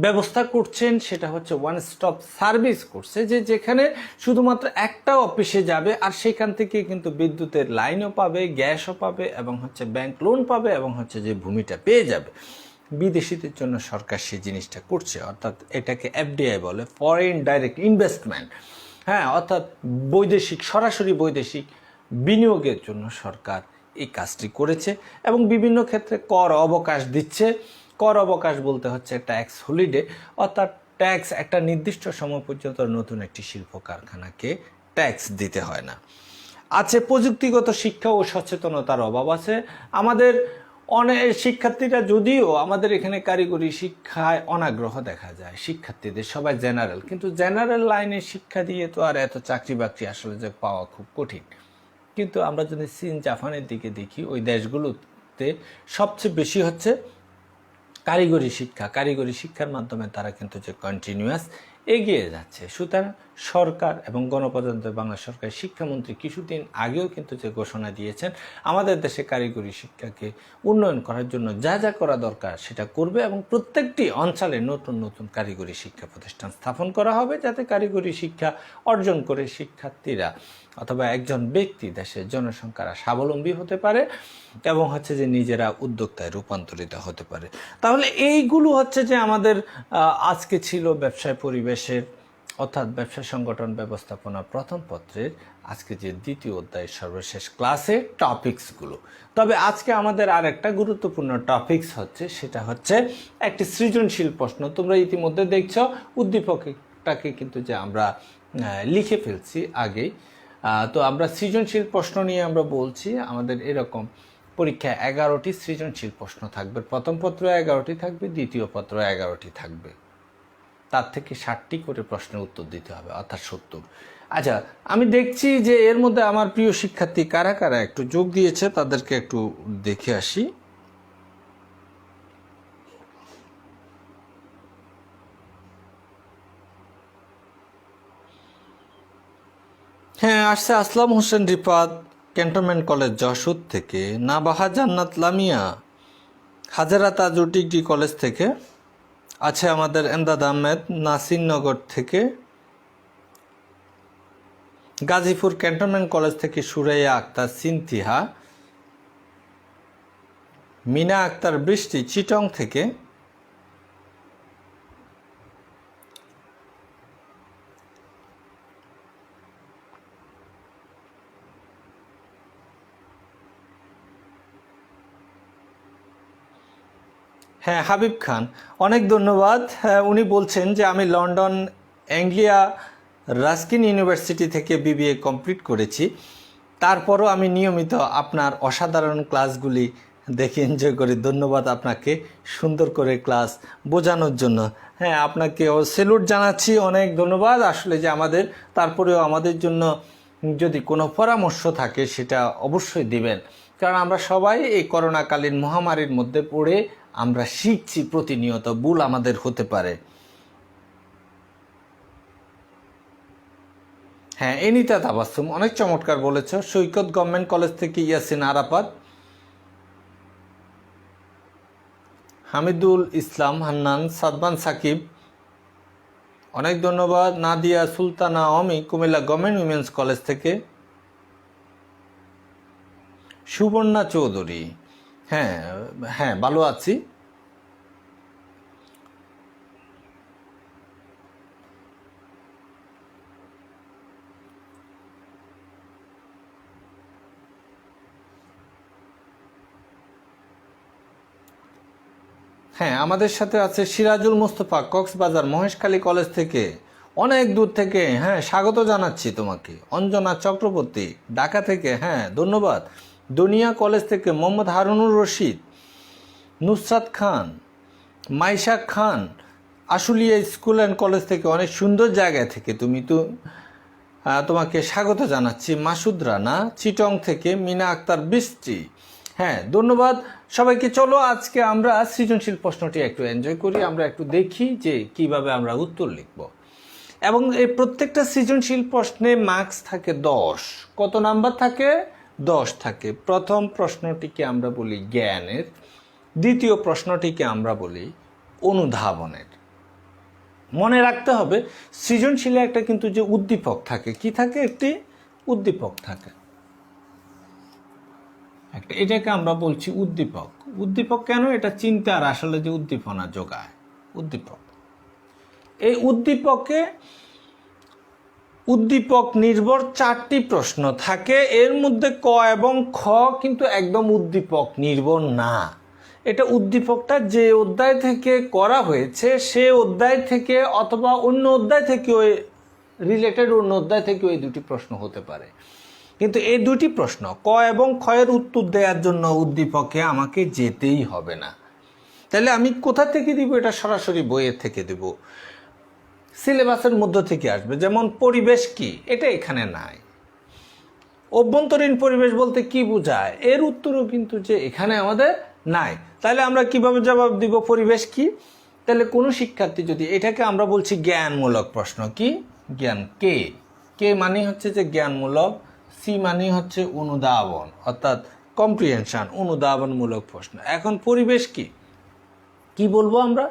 B: ব্যবস্থা করছেন, সেটা হচ্ছে ওয়ান স্টপ সার্ভিস করছে, যে যেখানে শুধুমাত্র একটা অফিসে যাবে আর সেখান থেকে কিন্তু বিদ্যুতের লাইনও পাবে, গ্যাসও পাবে এবং হচ্ছে ব্যাংক লোন পাবে এবং হচ্ছে যে ভূমিটা পেয়ে যাবে। বিদেশিদের জন্য সরকার সেই জিনিসটা করছে, অর্থাৎ এটাকে এফডিআই বলে, ফরেন ডাইরেক্ট ইনভেস্টমেন্ট। হ্যাঁ, অর্থাৎ সরাসরি বৈদেশিক বিনিয়োগের জন্য সরকার এই কাজটি করেছে এবং বিভিন্ন ক্ষেত্রে কর অবকাশ দিচ্ছে। কর অবকাশ বলতে হচ্ছে ট্যাক্স হলিডে, অর্থাৎ ট্যাক্স একটা নির্দিষ্ট সময় পর্যন্ত নতুন একটি শিল্প কারখানাকে ট্যাক্স দিতে হয় না। আছে প্রযুক্তিগত শিক্ষা ও সচেতনতার অভাব আছে। আমাদের অনেক শিক্ষার্থীরা, যদিও আমাদের এখানে কারিগরি শিক্ষায় অনাগ্রহ দেখা যায় শিক্ষার্থীদের, সবাই জেনারেল, কিন্তু জেনারেল লাইনে শিক্ষা দিয়ে তো আর এত চাকরি বাকরি আসলে যে পাওয়া খুব কঠিন। কিন্তু আমরা যদি চীন জাপানের দিকে দেখি, ওই দেশগুলোতে সবচেয়ে বেশি হচ্ছে কারিগরি শিক্ষার মাধ্যমে তারা কিন্তু যে কন্টিনিউয়াস এগিয়ে যাচ্ছে। সুতরাং সরকার এবং গণপ্রজাতন্ত্রী বাংলা সরকারের শিক্ষামন্ত্রী কিছুদিন আগেও কিন্তু যে ঘোষণা দিয়েছেন, আমাদের দেশে কারিগরি শিক্ষাকে উন্নয়ন করার জন্য যা যা করা দরকার সেটা করবে এবং প্রত্যেকটি অঞ্চলে নতুন নতুন কারিগরি শিক্ষা প্রতিষ্ঠান স্থাপন করা হবে, যাতে কারিগরি শিক্ষা অর্জন করে শিক্ষার্থীরা অথবা একজন ব্যক্তি দেশের জনসংখ্যারা স্বাবলম্বী হতে পারে এবং হচ্ছে যে নিজেরা উদ্যোক্তায় রূপান্তরিত হতে পারে। তাহলে এইগুলো হচ্ছে যে আমাদের আজকে ছিল ব্যবসায় পরিবেশের অর্থাৎ ব্যবসা সংগঠন ব্যবস্থাপনা প্রথম পত্রের আজকে যে দ্বিতীয় অধ্যায়ের সর্বশেষ ক্লাসে টপিকসগুলো। তবে আজকে আমাদের আর একটা গুরুত্বপূর্ণ টপিকস হচ্ছে, সেটা হচ্ছে একটি সৃজনশীল প্রশ্ন। তোমরা ইতিমধ্যে দেখছো উদ্দীপকটাকে কিন্তু যে আমরা লিখে ফেলছি আগেই। তো আমরা সৃজনশীল প্রশ্ন নিয়ে আমরা বলছি। আমাদের এরকম পরীক্ষায় 11টি সৃজনশীল প্রশ্ন থাকবে। প্রথম পত্র 11টি থাকবে, দ্বিতীয় পত্র 11টি থাকবে। তার থেকে 60টি করে প্রশ্নের উত্তর দিতে হবে, অর্থাৎ 70। আচ্ছা, আমি দেখছি যে এর মধ্যে আমার প্রিয় শিক্ষার্থী কারা কারা একটু যোগ দিয়েছে, তাদেরকে একটু দেখে আসি। হ্যাঁ, আসছে আসলাম হোসেন রিফাত, ক্যান্টনমেন্ট কলেজ যশোর থেকে। নাবাহা জান্নাত লামিয়া, হাজারা তাজুর ডিগ্রি কলেজ থেকে। আছে আমাদের এমদাদ আহমেদ নাসিরনগর থেকে। গাজীপুর ক্যান্টনমেন্ট কলেজ থেকে সুরাইয়া আক্তার সিনথিহা। মিনা আক্তার বৃষ্টি চিটং থেকে। হ্যাঁ, হাবিব খান, অনেক ধন্যবাদ। উনি বলছেন যে আমি লন্ডন অ্যাংলিয়া রাস্কিন ইউনিভার্সিটি থেকে বিবিএ কমপ্লিট করেছি, তারপরও আমি নিয়মিত আপনার অসাধারণ ক্লাসগুলি দেখে এনজয় করি। ধন্যবাদ আপনাকে সুন্দর করে ক্লাস বোঝানোর জন্য। হ্যাঁ, আপনাকেও স্যালুট জানাচ্ছি, অনেক ধন্যবাদ। আসলে যে তারপরেও আমাদের জন্য যদি কোনো পরামর্শ থাকে সেটা অবশ্যই দিবেন, কারণ আমরা সবাই এই করোনাকালীন মহামারীর মধ্যে পড়ে আমরা শিখছি প্রতিনিয়ত, ভুল আমাদের হতে পারে। হ্যাঁ, এনিতা তাবাসসুম অনেক চমৎকার বলেছ। সৈকত গভর্নমেন্ট কলেজ থেকে ইয়াসিন আরাফাত। হামিদুল ইসলাম হান্নান, সাদবান সাকিব, অনেক ধন্যবাদ। নাদিয়া সুলতানা অমি কুমিল্লা গভর্নমেন্ট উইমেন্স কলেজ থেকে। সুবর্ণা চৌধুরী, হ্যাঁ হ্যাঁ ভালো আছি। হ্যাঁ, আমাদের সাথে আছে সিরাজুল মুস্তফা, কক্সবাজার মহেশখালী কলেজ থেকে, অনেক দূর থেকে। হ্যাঁ, স্বাগত জানাচ্ছি তোমাকে। অঞ্জনা চক্রবর্তী ঢাকা থেকে, হ্যাঁ ধন্যবাদ। দুনিয়া কলেজ থেকে মোহাম্মদ হারুনুর রশিদ, নুসরাত খান, মাইশা খান, আশুলিয়া স্কুল অ্যান্ড কলেজ থেকে, অনেক সুন্দর জায়গা থেকে তুমি তো। তোমাকে স্বাগত জানাচ্ছি। মাসুদ রানা চিটং থেকে, মিনা আক্তার বৃষ্টি, হ্যাঁ ধন্যবাদ সবাইকে। চলো আজকে আমরা সৃজনশীল প্রশ্নটি একটু এনজয় করি, আমরা একটু দেখি যে কিভাবে আমরা উত্তর লিখব। এবং এই প্রত্যেকটা সৃজনশীল প্রশ্নে মার্কস থাকে 10। কত নাম্বার থাকে? 10 থাকে। প্রথম প্রশ্নটিকে আমরা বলি জ্ঞানের, দ্বিতীয় প্রশ্নটিকে আমরা বলি অনুধাবনের। মনে রাখতে হবে সৃজনশীলে একটা কিন্তু যে উদ্দীপক থাকে, কি থাকে? একটি উদ্দীপক থাকে একটা, এটাকে আমরা বলছি উদ্দীপক। উদ্দীপক কেন? এটা চিন্তার আসলে যে উদ্দীপনা যোগায় উদ্দীপক। এই উদ্দীপক নির্ভর 4টি প্রশ্ন থাকে, এর মধ্যে ক এবং খ কিন্তু একদম উদ্দীপক নির্ভর না। এটা উদ্দীপকটা যে অধ্যায় থেকে করা হয়েছে সে অধ্যায় থেকে অথবা অন্য অধ্যায় থেকে রিলেটেড অন্য অধ্যায় থেকে এই দুটি প্রশ্ন হতে পারে। কিন্তু এই দুটি প্রশ্ন ক এবং খ এর উত্তর দেওয়ার জন্য উদ্দীপকে আমাকে যেতেই হবে না। তাহলে আমি কোথা থেকে দিব? এটা সরাসরি বইয়ের থেকে দেব, সিলেবাসের মধ্য থেকে আসবে। যেমন পরিবেশ কি, এটা এখানে নাই। অভ্যন্তরীণ পরিবেশ বলতে কি বোঝায়, এর উত্তরও কিন্তু যে এখানে আমাদের নাই। তাহলে আমরা কিভাবে জবাব দিব পরিবেশ কি? তাহলে কোনো শিক্ষার্থী যদি এটাকে আমরা বলছি জ্ঞানমূলক প্রশ্ন, কি জ্ঞান, কে মানে হচ্ছে যে জ্ঞানমূলক, সি মানে হচ্ছে অনুধাবন অর্থাৎ কম্প্রিহেনশন, অনুধাবনমূলক প্রশ্ন। এখন পরিবেশ কি বলবো আমরা?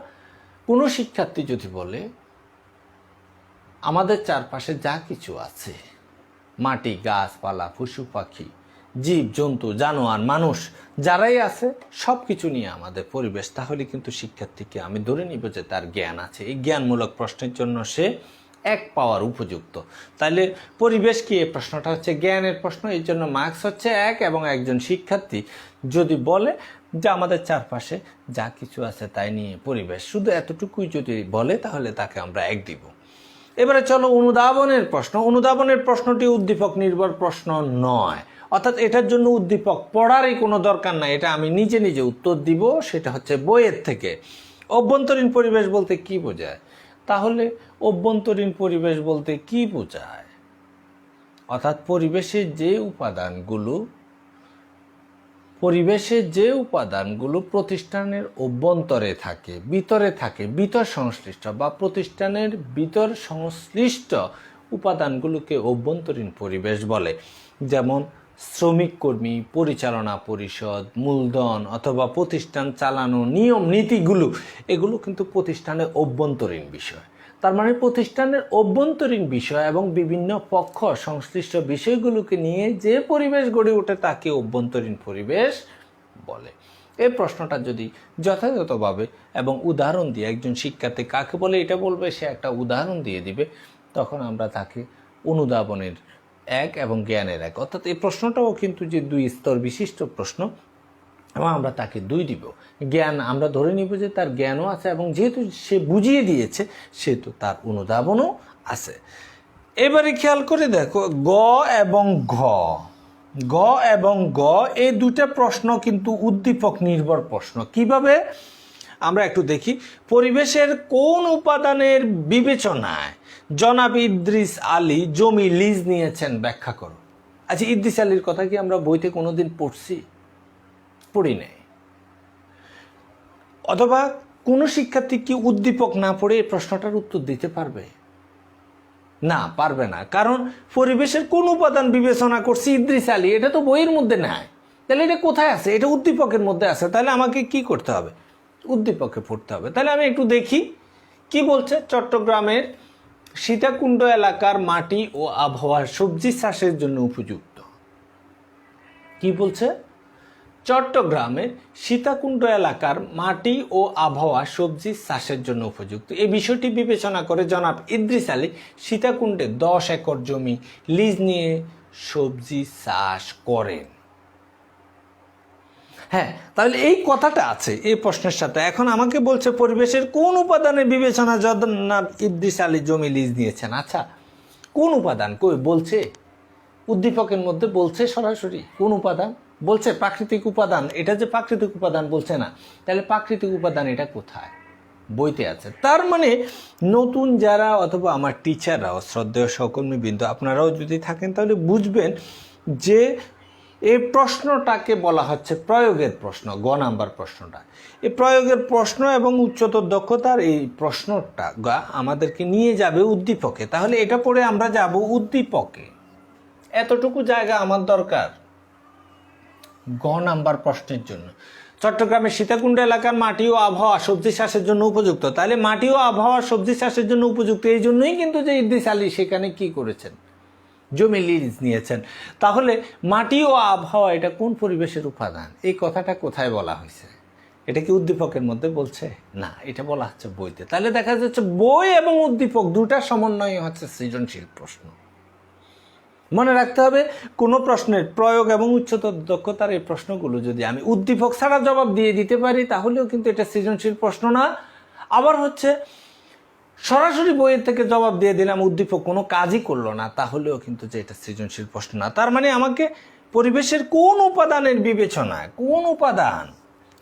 B: কোনো শিক্ষার্থী যদি বলে আমাদের চারপাশে যা কিছু আছে, মাটি, গাছপালা, পশু পাখি, জীব জন্তু, জানোয়ার, মানুষ যারাই আছে সব কিছু নিয়ে আমাদের পরিবেশ, তাহলে কিন্তু শিক্ষার্থীকে আমি ধরে নিব যে তার জ্ঞান আছে। এই জ্ঞানমূলক প্রশ্নের জন্য সে 1 পাওয়ার উপযুক্ত। তাহলে পরিবেশ কি, এই প্রশ্নটা হচ্ছে জ্ঞানের প্রশ্ন, এর জন্য মার্কস হচ্ছে 1। এবং একজন শিক্ষার্থী যদি বলে যে আমাদের চারপাশে যা কিছু আছে তাই নিয়ে পরিবেশ, শুধু এতটুকুই যদি বলে তাহলে তাকে আমরা 1 দিব। এবারে চলো অনুধাবনের প্রশ্ন। অনুধাবনের প্রশ্নটি উদ্দীপক নির্ভর প্রশ্ন নয়, অর্থাৎ এটার জন্য উদ্দীপক পড়ারই কোনো দরকার নাই, এটা আমি নিজে নিজে উত্তর দিব, সেটা হচ্ছে বইয়ের থেকে। অভ্যন্তরীণ পরিবেশ বলতে কি বোঝায়? তাহলে অভ্যন্তরীণ পরিবেশ বলতে কি বোঝায়? অর্থাৎ পরিবেশের যে উপাদানগুলো প্রতিষ্ঠানের অভ্যন্তরে থাকে, ভিতরে থাকে, ভিতর সংশ্লিষ্ট বা প্রতিষ্ঠানের ভিতর সংশ্লিষ্ট উপাদানগুলোকে অভ্যন্তরীণ পরিবেশ বলে। যেমন শ্রমিক কর্মী, পরিচালনা পরিষদ, মূলধন অথবা প্রতিষ্ঠান চালানো নিয়ম নীতিগুলো, এগুলো কিন্তু প্রতিষ্ঠানের অভ্যন্তরীণ বিষয়। তার মানে প্রতিষ্ঠানের অভ্যন্তরীণ বিষয় এবং বিভিন্ন পক্ষ সংশ্লিষ্ট বিষয়গুলোকে নিয়ে যে পরিবেশ গড়ে ওঠে তাকে অভ্যন্তরীণ পরিবেশ বলে। এই প্রশ্নটা যদি যথাযথভাবে এবং উদাহরণ দিয়ে একজন শিক্ষার্থী কাকে বলে এটা বলবে, সে একটা উদাহরণ দিয়ে দিবে, তখন আমরা তাকে অনুধাবনের 1 এবং জ্ঞানের 1, অর্থাৎ এই প্রশ্নটাও কিন্তু যে 2 স্তর বিশিষ্ট প্রশ্ন, এবং আমরা তাকে 2 দিব। জ্ঞান আমরা ধরে নিব যে তার জ্ঞানও আছে, এবং যেহেতু সে বুঝিয়ে দিয়েছে সেহেতু তার অনুধাবনও আছে। এবারে খেয়াল করে দেখো গ এবং ঘ এই দুটা প্রশ্ন কিন্তু উদ্দীপক নির্ভর প্রশ্ন। কিভাবে আমরা একটু দেখি। পরিবেশের কোন উপাদানের বিবেচনায় জনাব ইদ্রিস আলী জমি লিজ নিয়েছেন ব্যাখ্যা করো। আচ্ছা, ইদ্রিস আলীর কথা কি আমরা বইতে কোনোদিন পড়ি নাই? অথবা কোনো শিক্ষার্থী কি উদ্দীপক না পড়ে এই প্রশ্নটার উত্তর দিতে পারবে? না, পারবে না। কারণ পরিবেশের কোন উপাদান বিবেচনা করছে ইদ্রিস আলী, এটা তো বইয়ের মধ্যে নাই। তাহলে এটা কোথায় আছে? এটা উদ্দীপকের মধ্যে আছে। তাহলে আমাকে কি করতে হবে? উদ্দীপকে পড়তে হবে। তাহলে আমি একটু দেখি কি বলছে। চট্টগ্রামের সীতাকুণ্ড এলাকার মাটি ও আবহাওয়া সবজি চাষের জন্য উপযুক্ত। কি বলছে? চট্টগ্রামের সীতাকুণ্ড এলাকার মাটি ও আবহাওয়া সবজি চাষের জন্য উপযুক্ত। এই বিষয়টি বিবেচনা করে জনাব ইদ্রিস আলী সীতাকুণ্ডে 10 একর জমি লিজ নিয়ে সবজি চাষ করেন। হ্যাঁ, তাহলে এই কথাটা আছে এই প্রশ্নের সাথে। এখন আমাকে বলছে পরিবেশের কোন উপাদানের বিবেচনা জনাব ইদ্রিস আলী জমি লিজ নিয়েছেন। আচ্ছা, কোন উপাদান কই বলছে? উদ্দীপকের মধ্যে বলছে সরাসরি কোন উপাদান বলছে? প্রাকৃতিক উপাদান। এটা যে প্রাকৃতিক উপাদান বলছে না, তাহলে প্রাকৃতিক উপাদান এটা কোথায়? বইতে আছে। তার মানে নতুন যারা অথবা আমার টিচাররাও, শ্রদ্ধেয় সহকর্মীবৃন্দ, আপনারাও যদি থাকেন তাহলে বুঝবেন যে এই প্রশ্নটাকে বলা হচ্ছে প্রয়োগের প্রশ্ন, গ নাম্বার প্রশ্নটা। এই প্রয়োগের প্রশ্ন এবং উচ্চতর দক্ষতার এই প্রশ্নটা আমাদেরকে নিয়ে যাবে উদ্দীপকে। তাহলে এটা পড়ে আমরা যাব উদ্দীপকে। এতটুকু জায়গা আমার দরকার গ নাম্বার প্রশ্নের জন্য। চট্টগ্রামের সীতাকুণ্ড এলাকার মাটি ও আবহাওয়া সবজি চাষের জন্য উপযুক্ত। তাহলে মাটি ও আবহাওয়া সবজি চাষের জন্য উপযুক্ত, এই জন্যই কিন্তু যে ইদ্রিস আলী সেখানে কি করেছেন, জমি লিজ নিয়েছেন। তাহলে মাটি ও আবহাওয়া এটা কোন পরিবেশের উপাদান, এই কথাটা কোথায় বলা হয়েছে? এটা কি উদ্দীপকের মধ্যে বলছে? না, এটা বলা হচ্ছে বইতে। তাহলে দেখা যাচ্ছে বই এবং উদ্দীপক দুটার সমন্বয় হচ্ছে সৃজনশীল প্রশ্ন। মনে রাখতে হবে, কোনো প্রশ্নের প্রয়োগ এবং উচ্চতর দক্ষতার এই প্রশ্নগুলো যদি আমি উদ্দীপক ছাড়া জবাব দিয়ে দিতে পারি তাহলেও কিন্তু এটা সৃজনশীল প্রশ্ন না। আবার হচ্ছে সরাসরি বইয়ের থেকে জবাব দিয়ে দিলাম, উদ্দীপক কোনো কাজই করলো না, তাহলেও কিন্তু যে এটা সৃজনশীল প্রশ্ন না। তার মানে আমাকে পরিবেশের কোন উপাদানের বিবেচনায়, কোন উপাদান,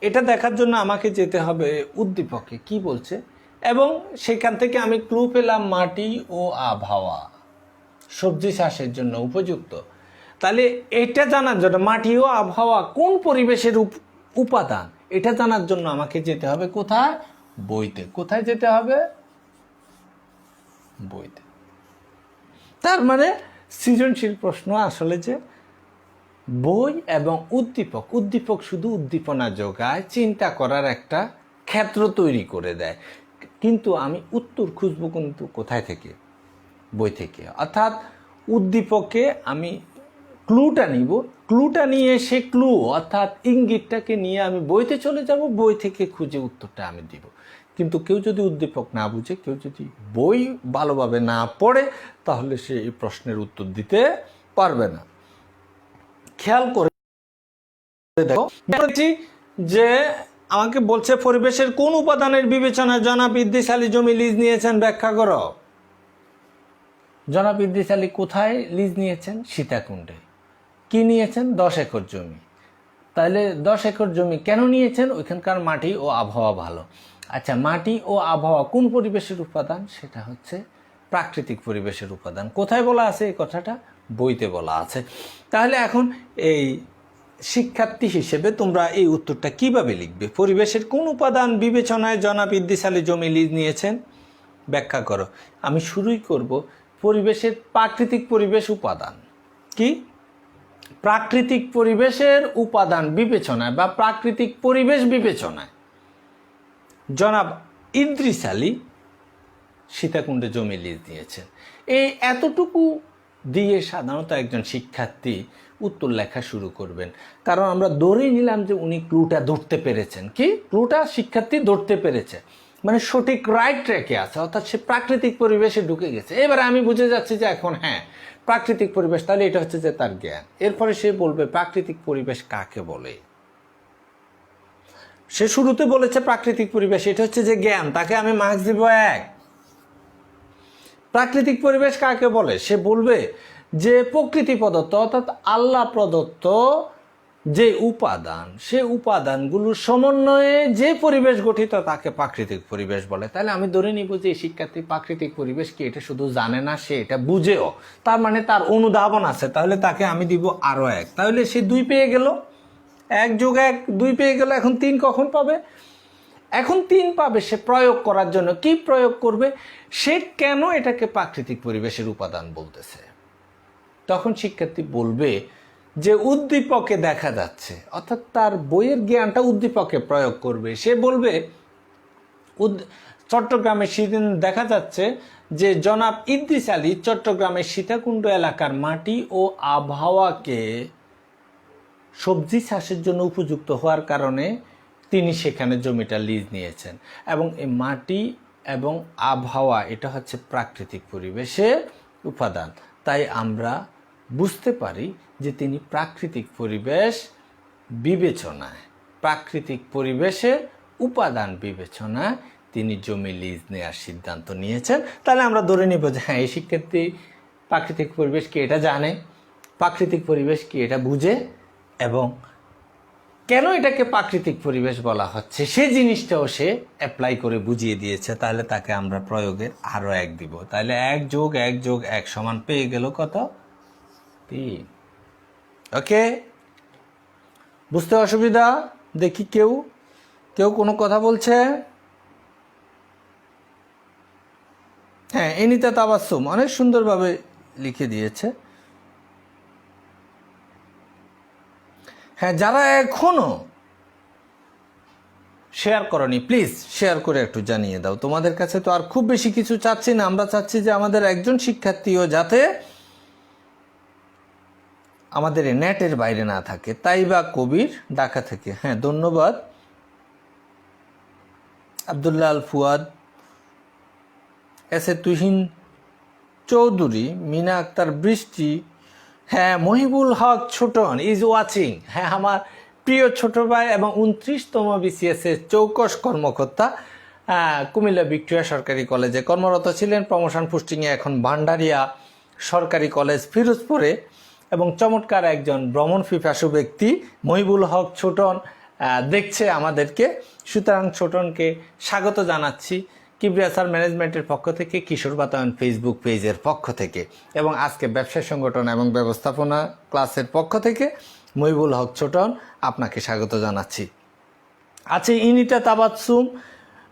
B: এটা দেখার জন্য আমাকে যেতে হবে উদ্দীপকে কি বলছে, এবং সেখান থেকে আমি ক্লু পেলাম মাটি ও আবহাওয়া সবজি চাষের জন্য উপযুক্ত। তাহলে এটা জানার জন্য মাটি ও আবহাওয়া কোন পরিবেশের উপাদান, এটা জানার জন্য আমাকে যেতে হবে কোথায়? বইতে। কোথায় যেতে হবে? বইতে। তার মানে সৃজনশীল প্রশ্ন আসলে যে বই এবং উদ্দীপক, উদ্দীপক শুধু উদ্দীপনা যোগায়, চিন্তা করার একটা ক্ষেত্র তৈরি করে দেয়, কিন্তু আমি উত্তর খুঁজবো কিন্তু কোথায় থেকে? বই থেকে। অর্থাৎ উদ্দীপকে আমি ক্লুটা নিব, ক্লুটা নিয়ে সে ক্লু অর্থাৎ ইঙ্গিতটাকে নিয়ে আমি বইতে চলে যাব, বই থেকে খুঁজে উত্তরটা আমি দিব। কিন্তু কেউ যদি উদ্দীপক না বুঝে, কেউ যদি বই ভালোভাবে না পড়ে, তাহলে সে এই প্রশ্নের উত্তর দিতে পারবে না। খেয়াল করে দেখো যে আমাকে বলছে পরিবেশের কোন উপাদানের বিবেচনায় জনাব ইদ্রিস আলী জমি লিজ নিয়েছেন, ব্যাখ্যা করো। জনাব ইদ্রিস আলী কোথায় লিজ নিয়েছেন? সীতাকুণ্ডে। কি নিয়েছেন? 10 একর জমি। তাহলে 10 একর জমি কেন নিয়েছেন? ওইখানকার মাটি ও আবহাওয়া ভালো। আচ্ছা, মাটি ও আবহাওয়া কোন পরিবেশের উপাদান? সেটা হচ্ছে প্রাকৃতিক পরিবেশের উপাদান। কোথায় বলা আছে এই কথাটা? বইতে বলা আছে। তাহলে এখন এই শিক্ষার্থী হিসেবে তোমরা এই উত্তরটা কিভাবে লিখবে? পরিবেশের কোন উপাদান বিবেচনায় জনাব ইদ্রিস আলী জমি লিজ নিয়েছেন, ব্যাখ্যা করো। আমি শুরুই করব পরিবেশের প্রাকৃতিক পরিবেশ উপাদান। কি? প্রাকৃতিক পরিবেশের উপাদান বিবেচনায় বা প্রাকৃতিক পরিবেশ বিবেচনায় জনাব ইদ্রিস আলী সীতাকুণ্ডে জমি লিজ দিয়েছেন। এই এতটুকু দিয়ে সাধারণত একজন শিক্ষার্থী উত্তর লেখা শুরু করবেন, কারণ আমরা ধরেই নিলাম যে উনি ক্লুটা ধরতে পেরেছেন। কি? ক্লুটা শিক্ষার্থী ধরতে পেরেছে, মানে সঠিক রাইট ট্র্যাকে আছে, অর্থাৎ সে প্রাকৃতিক পরিবেশে ঢুকে গেছে। এবারে আমি বুঝে যাচ্ছি যে এখন হ্যাঁ প্রাকৃতিক পরিবেশ, তাহলে এটা হচ্ছে যে তার জ্ঞান। এরপরে সে বলবে প্রাকৃতিক পরিবেশ কাকে বলে। সে শুরুতে বলেছে প্রাকৃতিক পরিবেশ, এটা হচ্ছে যে জ্ঞান, তাকে আমি মার্কস দিব 1। প্রাকৃতিক পরিবেশ কাকে বলে? সে বলবে যে প্রকৃতি প্রদত্ত অর্থাৎ আল্লাহ প্রদত্ত যে উপাদান, সে উপাদানগুলোর সমন্বয়ে যে পরিবেশ গঠিত তাকে প্রাকৃতিক পরিবেশ বলে। তাহলে আমি ধরে নিব যে শিক্ষার্থী প্রাকৃতিক পরিবেশ কি এটা শুধু জানে না, সে এটা বুঝেও, তার মানে তার অনুধাবন আছে। তাহলে তাকে আমি দিব আরও 1। তাহলে সে 2 পেয়ে গেল, 1 + 1 2 পেয়ে গেল। এখন 3 কখন পাবে? এখন 3 পাবে সে প্রয়োগ করার জন্য। কি প্রয়োগ করবে? সে কেন এটাকে প্রাকৃতিক পরিবেশের উপাদান বলতেছে? তখন শিক্ষার্থী বলবে যে উদ্দীপকে দেখা যাচ্ছে, অর্থাৎ তার বইয়ের জ্ঞানটা উদ্দীপকে প্রয়োগ করবে। সে বলবে চট্টগ্রামের দেখা যাচ্ছে যে জনাব ইদ্রিস আলী চট্টগ্রামের সীতাকুণ্ড এলাকার মাটি ও আবহাওয়াকে সবজি চাষের জন্য উপযুক্ত হওয়ার কারণে তিনি সেখানে জমিটা লিজ নিয়েছেন, এবং এই মাটি এবং আবহাওয়া এটা হচ্ছে প্রাকৃতিক পরিবেশের উপাদান। তাই আমরা বুঝতে পারি যে তিনি প্রাকৃতিক পরিবেশ বিবেচনায়, প্রাকৃতিক পরিবেশের উপাদান বিবেচনায় তিনি জমি লিজ নেওয়ার সিদ্ধান্ত নিয়েছেন। তাহলে আমরা ধরে নিব যে হ্যাঁ এই শিক্ষার্থী প্রাকৃতিক পরিবেশ কি এটা জানে, প্রাকৃতিক পরিবেশ কি এটা বুঝে, এবং কেন এটাকে প্রাকৃতিক পরিবেশ বলা হচ্ছে সে জিনিসটাও সে অ্যাপ্লাই করে বুঝিয়ে দিয়েছে। তাহলে তাকে আমরা প্রয়োগের আরও 1 দিব। তাহলে 1+1+1 সমান পেয়ে গেল কত? 3। ওকে, বুঝতে অসুবিধা? দেখি কেউ কোনো কথা বলছে? হ্যাঁ, এনিতা তাবাসসুম অনেক সুন্দরভাবে লিখে দিয়েছে। হ্যাঁ, যারা এখনো শেয়ার করনি প্লিজ শেয়ার করে একটু জানিয়ে দাও। তোমাদের কাছে তো আর খুব বেশি কিছু চাচ্ছি না, আমরা চাচ্ছি যে আমাদের একজন শিক্ষার্থীও যাতে আমাদের নেটের বাইরে না থাকে। তাইবা কবির, ঢাকা থেকে। হ্যাঁ, ধন্যবাদ। আব্দুল্লাহ আল ফুয়াদ, এসে তুহিন চৌধুরী, মিনা আক্তার বৃষ্টি, হ্যাঁ, মহিবুল হক ছোটন ইজ ওয়াচিং। হ্যাঁ, আমার প্রিয় ছোট ভাই এবং 29তম BCS এর চৌকস কর্মকর্তা, কুমিল্লা ভিক্টোরিয়া সরকারি কলেজে কর্মরত ছিলেন, প্রমোশন পোস্টিংয়ে এখন ভান্ডারিয়া সরকারি কলেজ ফিরোজপুরে, এবং চমৎকার একজন ভ্রমণ পিপাসু ব্যক্তি মহিবুল হক ছোটন দেখছে আমাদেরকে। সুতরাং ছোটনকে স্বাগত জানাচ্ছি কিবরিয়া ম্যানেজমেন্টের পক্ষ থেকে, কিশোর বাতায়ন ফেসবুক পেজের পক্ষ থেকে, এবং আজকে ব্যবসায় সংগঠন এবং ব্যবস্থাপনা ক্লাসের পক্ষ থেকে মহিবুল হক ছোটন আপনাকে স্বাগত জানাচ্ছি। আছে ইনিটা তাবাসসুম,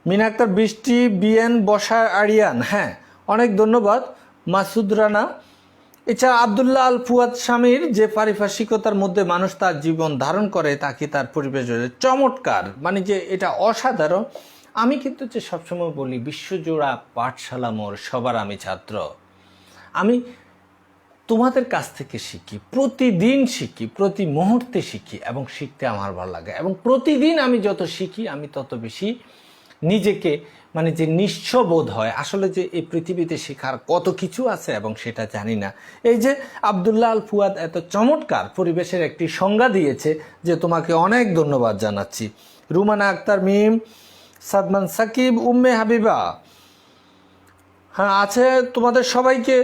B: মিনা আক্তার বৃষ্টি, বিএন বসার আরিয়ান, হ্যাঁ অনেক ধন্যবাদ। মাসুদ রানা, এছাড়া আব্দুল্লাহ আল ফুয়াদ স্বামীর যে পারিপার্শ্বিকতার মধ্যে মানুষ তার জীবন ধারণ করে তাকে তার পরিবেশ চমৎকার, মানে যে এটা অসাধারণ। আমি কিন্তু যে সবসময় বলি বিশ্বজোড়া পাঠশালা মোর, সবার আমি ছাত্র। আমি তোমাদের কাছ থেকে শিখি, প্রতিদিন শিখি, প্রতি মুহূর্তে শিখি, এবং শিখতে আমার ভালো লাগে। এবং প্রতিদিন আমি যত শিখি আমি তত বেশি নিজেকে মানে যে নিঃস্ববোধ হয়, আসলে যে এই পৃথিবীতে শেখার কত কিছু আছে এবং সেটা জানি না। এই যে আব্দুল্লাহ আল ফুয়াদ এত চমৎকার পরিবেশের একটি সংজ্ঞা দিয়েছে, যে তোমাকে অনেক ধন্যবাদ জানাচ্ছি। রুমানা আক্তার মিম, সাদমান সাকিব, উম্মে হাবিবা, হ্যাঁ আছে তোমাদের সবাইকে।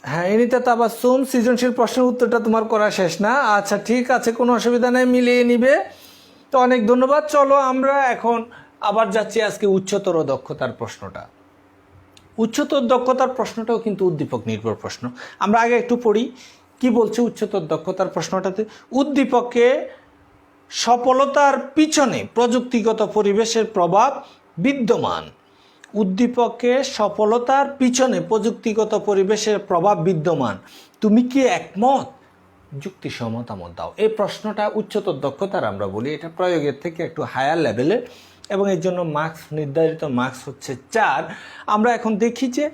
B: হ্যাঁ, এনিতা তাবাসসুম, সৃজনশীল প্রশ্নের উত্তরটা তোমার করা শেষ না? আচ্ছা ঠিক আছে, কোনো অসুবিধা নেই, মিলিয়ে নিবে। তো অনেক ধন্যবাদ। চলো আমরা এখন আবার যাচ্ছি আজকে উচ্চতর দক্ষতার প্রশ্নটা। উচ্চতর দক্ষতার প্রশ্নটাও কিন্তু উদ্দীপক নির্ভর প্রশ্ন। আমরা আগে একটু পড়ি কি বলছে উচ্চতর দক্ষতার প্রশ্নটাতে। উদ্দীপকে সফলতার পিছনে প্রযুক্তিগত পরিবেশের প্রভাব বিদ্যমান। উদ্দীপকে সফলতার পিছনে প্রযুক্তিগত পরিবেশের প্রভাব বিদ্যমান। তুমি কি একমত? যুক্তিসহ মতামত দাও। এই প্রশ্নটা উচ্চতর দক্ষতার আমরা বলি, এটা প্রয়োগের থেকে একটু হায়ার লেভেলের, এবং এর জন্য মার্কস, নির্ধারিত মার্কস হচ্ছে 4। আমরা এখন দেখি যে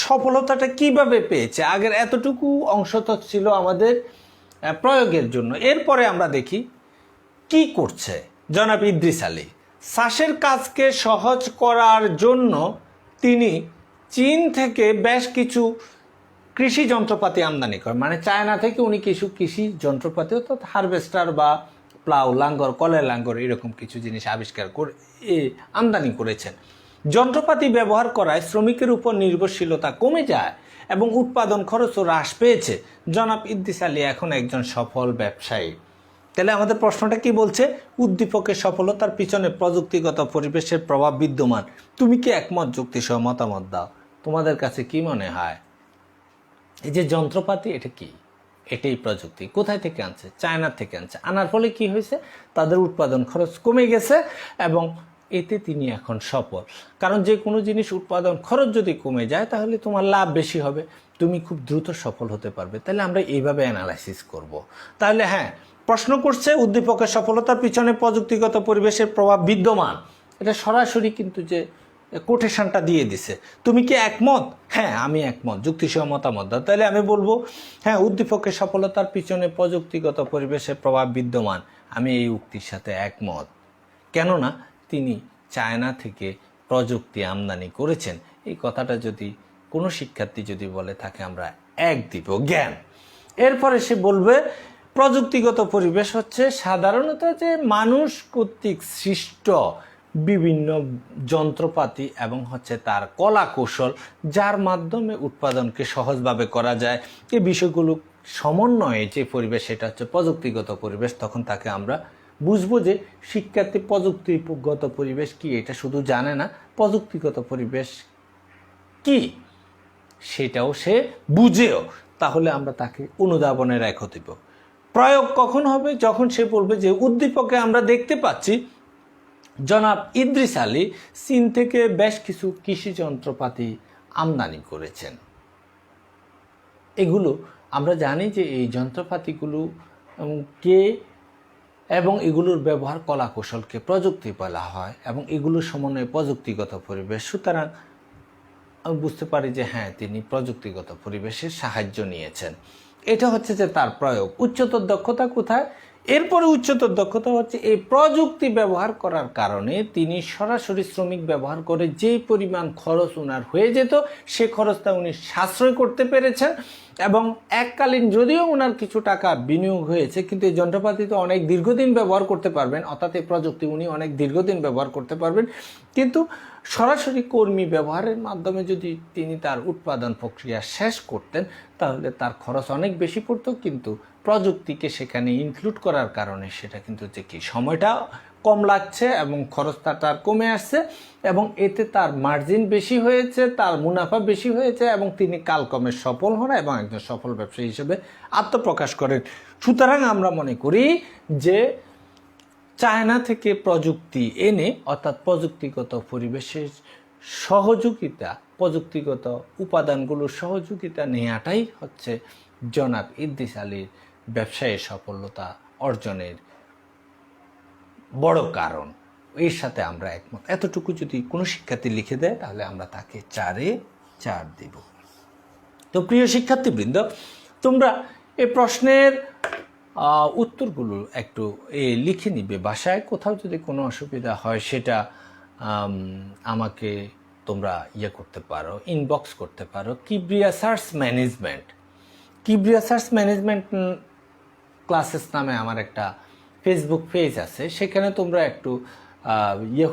B: সফলতাটা কিভাবে পেয়েছে। আগের এতটুকু অংশ তো ছিল আমাদের প্রয়োগের জন্য। এরপরে আমরা দেখি কি করছে জনাব ইদ্রিস আলী। চাষের কাজকে সহজ করার জন্য তিনি চীন থেকে বেশ কিছু কৃষি যন্ত্রপাতি আমদানি করেন, মানে চায়না থেকে উনি কিছু কৃষি যন্ত্রপাতি অর্থাৎ হারভেস্টার বা প্লাউ, লাঙ্গর, কলের লাঙ্গর এরকম কিছু জিনিস আবিষ্কার করে আমদানি করেছেন। যন্ত্রপাতি ব্যবহার করায় শ্রমিকের উপর নির্ভরশীলতা কমে যায় এবং উৎপাদন খরচও হ্রাস পেয়েছে। জনাব ইদ্রিস আলী এখন একজন সফল ব্যবসায়ী। তাহলে আমাদের প্রশ্নটা কি বলছে? উদ্দীপকের সফলতার পিছনে প্রযুক্তিগত পরিবেশের প্রভাব বিদ্যমান। তুমি কি একমত? যুক্তিসহ মতামত দাও। তোমাদের কাছে কি মনে হয়? এই যে যন্ত্রপাতি, এটা কি? এটাই প্রযুক্তি। কোথায় থেকে আনছে? চায়না থেকে আনছে। আনার ফলে কি হয়েছে? তাদের উৎপাদন খরচ কমে গেছে এবং এতে তিনি এখন সফল। কারণ যে কোনো জিনিস উৎপাদন খরচ যদি কমে যায় তাহলে তোমার লাভ বেশি হবে, তুমি খুব দ্রুত সফল হতে পারবে। তাহলে আমরা এইভাবে অ্যানালাইসিস করব। তাহলে হ্যাঁ, প্রশ্ন করছে উদ্দীপকের সফলতার পিছনে প্রযুক্তিগত পরিবেশের প্রভাব বিদ্যমান। এটা সরাসরি কিন্তু যে কোটেশনটা দিয়ে দিছে। তুমি কি একমত? হ্যাঁ আমি একমত। যুক্তিসহ মতামত দাও। তাহলে আমি বলবো হ্যাঁ, উদ্দীপকের সফলতার পিছনে প্রযুক্তিগত পরিবেশের প্রভাব বিদ্যমান। আমি এই উক্তির সাথে একমত। কেননা তিনি চায়না থেকে প্রযুক্তি আমদানি করেছেন। এই কথাটা যদি কোনো শিক্ষার্থী যদি বলে তাকে আমরা 1 দিব, জ্ঞান। এরপরে সে বলবে প্রযুক্তিগত পরিবেশ হচ্ছে সাধারণত যে মানুষ কর্তৃক সৃষ্ট বিভিন্ন যন্ত্রপাতি এবং হচ্ছে তার কলা কৌশল, যার মাধ্যমে উৎপাদনকে সহজভাবে করা যায়। এই বিষয়গুলো সমন্বয়ে যে পরিবেশ সেটা হচ্ছে প্রযুক্তিগত পরিবেশ, তখন তাকে আমরা বুঝবো যে শিক্ষার্থী প্রযুক্তিগত পরিবেশ কি এটা শুধু জানে না, প্রযুক্তিগত পরিবেশ কি সেটাও সে বুঝেও, তাহলে আমরা তাকে অনুধাবনে রেখে দিব। প্রয়োগ কখন হবে? যখন সে বলবে যে উদ্দীপকে আমরা দেখতে পাচ্ছি জনাব ইদ্রিস আলী চীন থেকে বেশ কিছু কৃষি যন্ত্রপাতি আমদানি করেছেন। এগুলো আমরা জানি যে এই যন্ত্রপাতিগুলো কে এবং এগুলোর ব্যবহার কলা কৌশলকে প্রযুক্তি বলা হয় এবং এগুলোর সমন্বয়ে প্রযুক্তিগত পরিবেশ। সুতরাং আমি বুঝতে পারি যে হ্যাঁ, তিনি প্রযুক্তিগত পরিবেশের সাহায্য নিয়েছেন। এটা হচ্ছে যে তার প্রয়োগ। উচ্চতর দক্ষতা কোথায়? এরপরে উচ্চতর দক্ষতা হচ্ছে এই প্রযুক্তি ব্যবহার করার কারণে তিনি সরাসরি শ্রমিক ব্যবহার করে যে পরিমাণ খরচ ওনার হয়ে যেত সে খরচটা উনি সাশ্রয় করতে পেরেছেন এবং এককালীন যদিও ওনার কিছু টাকা বিনিয়োগ হয়েছে, কিন্তু এই যন্ত্রপাতি তো অনেক দীর্ঘদিন ব্যবহার করতে পারবেন, অর্থাৎ এই প্রযুক্তি উনি অনেক দীর্ঘদিন ব্যবহার করতে পারবেন। কিন্তু সরাসরি কর্মী ব্যবহারের মাধ্যমে যদি তিনি তার উৎপাদন প্রক্রিয়া শেষ করতেন তাহলে তার খরচ অনেক বেশি পড়তো, কিন্তু প্রযুক্তিকে সেখানে ইনক্লুড করার কারণে সেটা কিন্তু যে কি সময়টা কম লাগছে এবং খরচটা তার কমে আসছে এবং এতে তার মার্জিন বেশি হয়েছে, তার মুনাফা বেশি হয়েছে এবং তিনি কালক্রমে সফল হন এবং একজন সফল ব্যবসায়ী হিসেবে আত্মপ্রকাশ করেন। সুতরাং আমরা মনে করি যে চায়না থেকে প্রযুক্তি এনে অর্থাৎ প্রযুক্তিগত পরিবেশের সহযোগিতা, প্রযুক্তিগত উপাদানগুলোর সহযোগিতা নেওয়াটাই হচ্ছে জনাব ইদ্রিস আলীর ব্যবসায়ী সফলতা অর্জনের বড় কারণ। এর সাথে আমরা একমত। এতটুকু যদি কোনো শিক্ষার্থী লিখে দেয় তাহলে আমরা তাকে 4-এ 4 দিব। তো প্রিয় শিক্ষার্থীবৃন্দ, তোমরা এই প্রশ্নের উত্তরগুলো একটু লিখে নিবে বাসায়। কোথাও যদি কোনো অসুবিধা হয় সেটা আমাকে তোমরা করতে পারো, ইনবক্স করতে পারো। কিবরিয়া সার্চ ম্যানেজমেন্ট ক্লাসেস নামে আমার একটা ফেসবুক পেজ আছে, সেখানে তোমরা একটু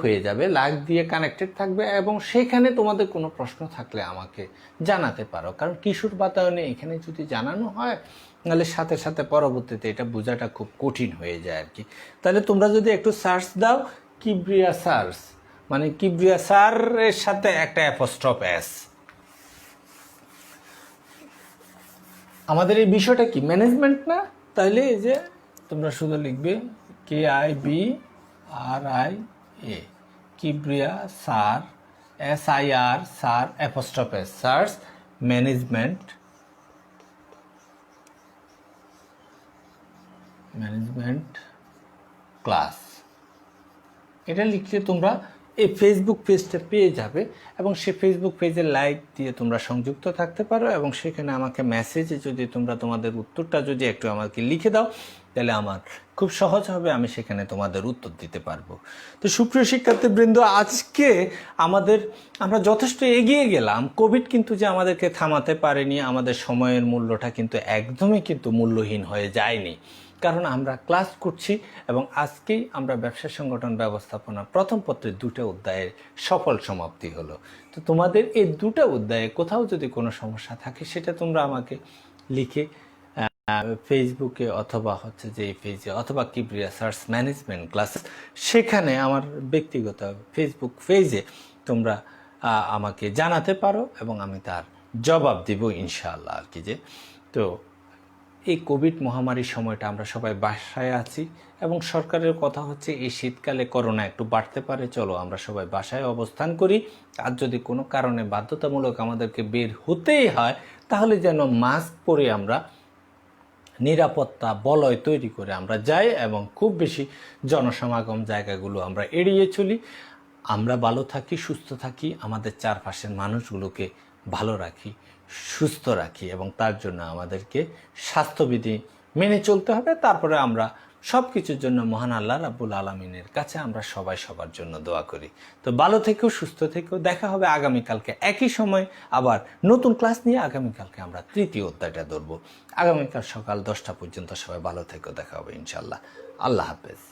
B: হয়ে যাবে, লাইক দিয়ে কানেক্টেড থাকবে এবং সেখানে তোমাদের কোনো প্রশ্ন থাকলে আমাকে জানাতে পারো। কারণ কিশোর বাতায়নে এখানে যদি জানানো হয় নাহলে সাথে সাথে পরবর্তীতে এটা বোঝাটা খুব কঠিন হয়ে যায় আর কি। তাহলে তোমরা যদি একটু সার্চ দাও কিবরিয়া সার্চ, মানে কিবরিয়া সারের সাথে একটা অ্যাপোস্ট্রফ এস। আমাদের এই বিষয়টা কি ম্যানেজমেন্ট না? তাহলে এই যে তোমরা শুধু লিখবে KIBRIA Kibria sir SIR sir apostrophe S search management class. এটা লিখলে তোমরা এই ফেসবুক পেজটা পেয়ে যাবে এবং সেই ফেসবুক পেজে লাইক দিয়ে তোমরা সংযুক্ত থাকতে পারো এবং সেখানে আমাকে মেসেজে যদি তোমরা তোমাদের উত্তরটা যদি একটু আমাকে লিখে দাও তাহলে আমার খুব সহজ হবে, আমি সেখানে তোমাদের উত্তর দিতে পারবো। তো সুপ্রিয় শিক্ষার্থীবৃন্দ, আজকে আমরা যথেষ্ট এগিয়ে গেলাম। কোভিড কিন্তু যে আমাদেরকে থামাতে পারেনি, আমাদের সময়ের মূল্যটা কিন্তু একদমই কিন্তু মূল্যহীন হয়ে যায়নি, কারণ আমরা ক্লাস করছি এবং আজকেই আমরা ব্যবসা সংগঠন ব্যবস্থাপনা প্রথম পত্রের 2টা অধ্যায়ের সফল সমাপ্তি হলো। তো তোমাদের এই 2টা অধ্যায়ে কোথাও যদি কোনো সমস্যা থাকে সেটা তোমরা আমাকে লিখে ফেসবুকে অথবা হচ্ছে যে এই পেজে অথবা কিবরিয়া সার্চ ম্যানেজমেন্ট ক্লাস, সেখানে আমার ব্যক্তিগত ফেসবুক পেজে তোমরা আমাকে জানাতে পারো এবং আমি তার জবাব দিব ইনশাআল্লাহ আর কি। যে তো এই কোভিড মহামারীর সময়টা আমরা সবাই বাসায় আছি এবং সরকারের কথা হচ্ছে এই শীতকালে করোনা একটু বাড়তে পারে, চলো আমরা সবাই বাসায় অবস্থান করি। আর যদি কোনো কারণে বাধ্যতামূলক আমাদেরকে বের হতেই হয় তাহলে যেন মাস্ক পরে আমরা নিরাপত্তা বলয় তৈরি করে আমরা যাই এবং খুব বেশি জনসমাগম জায়গাগুলো আমরা এড়িয়ে চলি। আমরা ভালো থাকি, সুস্থ থাকি, আমাদের চারপাশের মানুষগুলোকে ভালো রাখি, সুস্থ রাখি এবং তার জন্য আমাদেরকে স্বাস্থ্যবিধি মেনে চলতে হবে। তারপরে আমরা সব কিছুর জন্য মহান আল্লাহ রাব্বুল আলামিনের কাছে আমরা সবাই সবার জন্য দোয়া করি। তো ভালো থেকেও, সুস্থ থেকেও। দেখা হবে আগামীকালকে একই সময় আবার নতুন ক্লাস নিয়ে। আগামীকালকে আমরা 3য় অধ্যায়টা ধরবো। আগামীকাল সকাল 10টা পর্যন্ত সবাই ভালো থেকেও। দেখা হবে ইনশাআল্লাহ। আল্লাহ হাফেজ।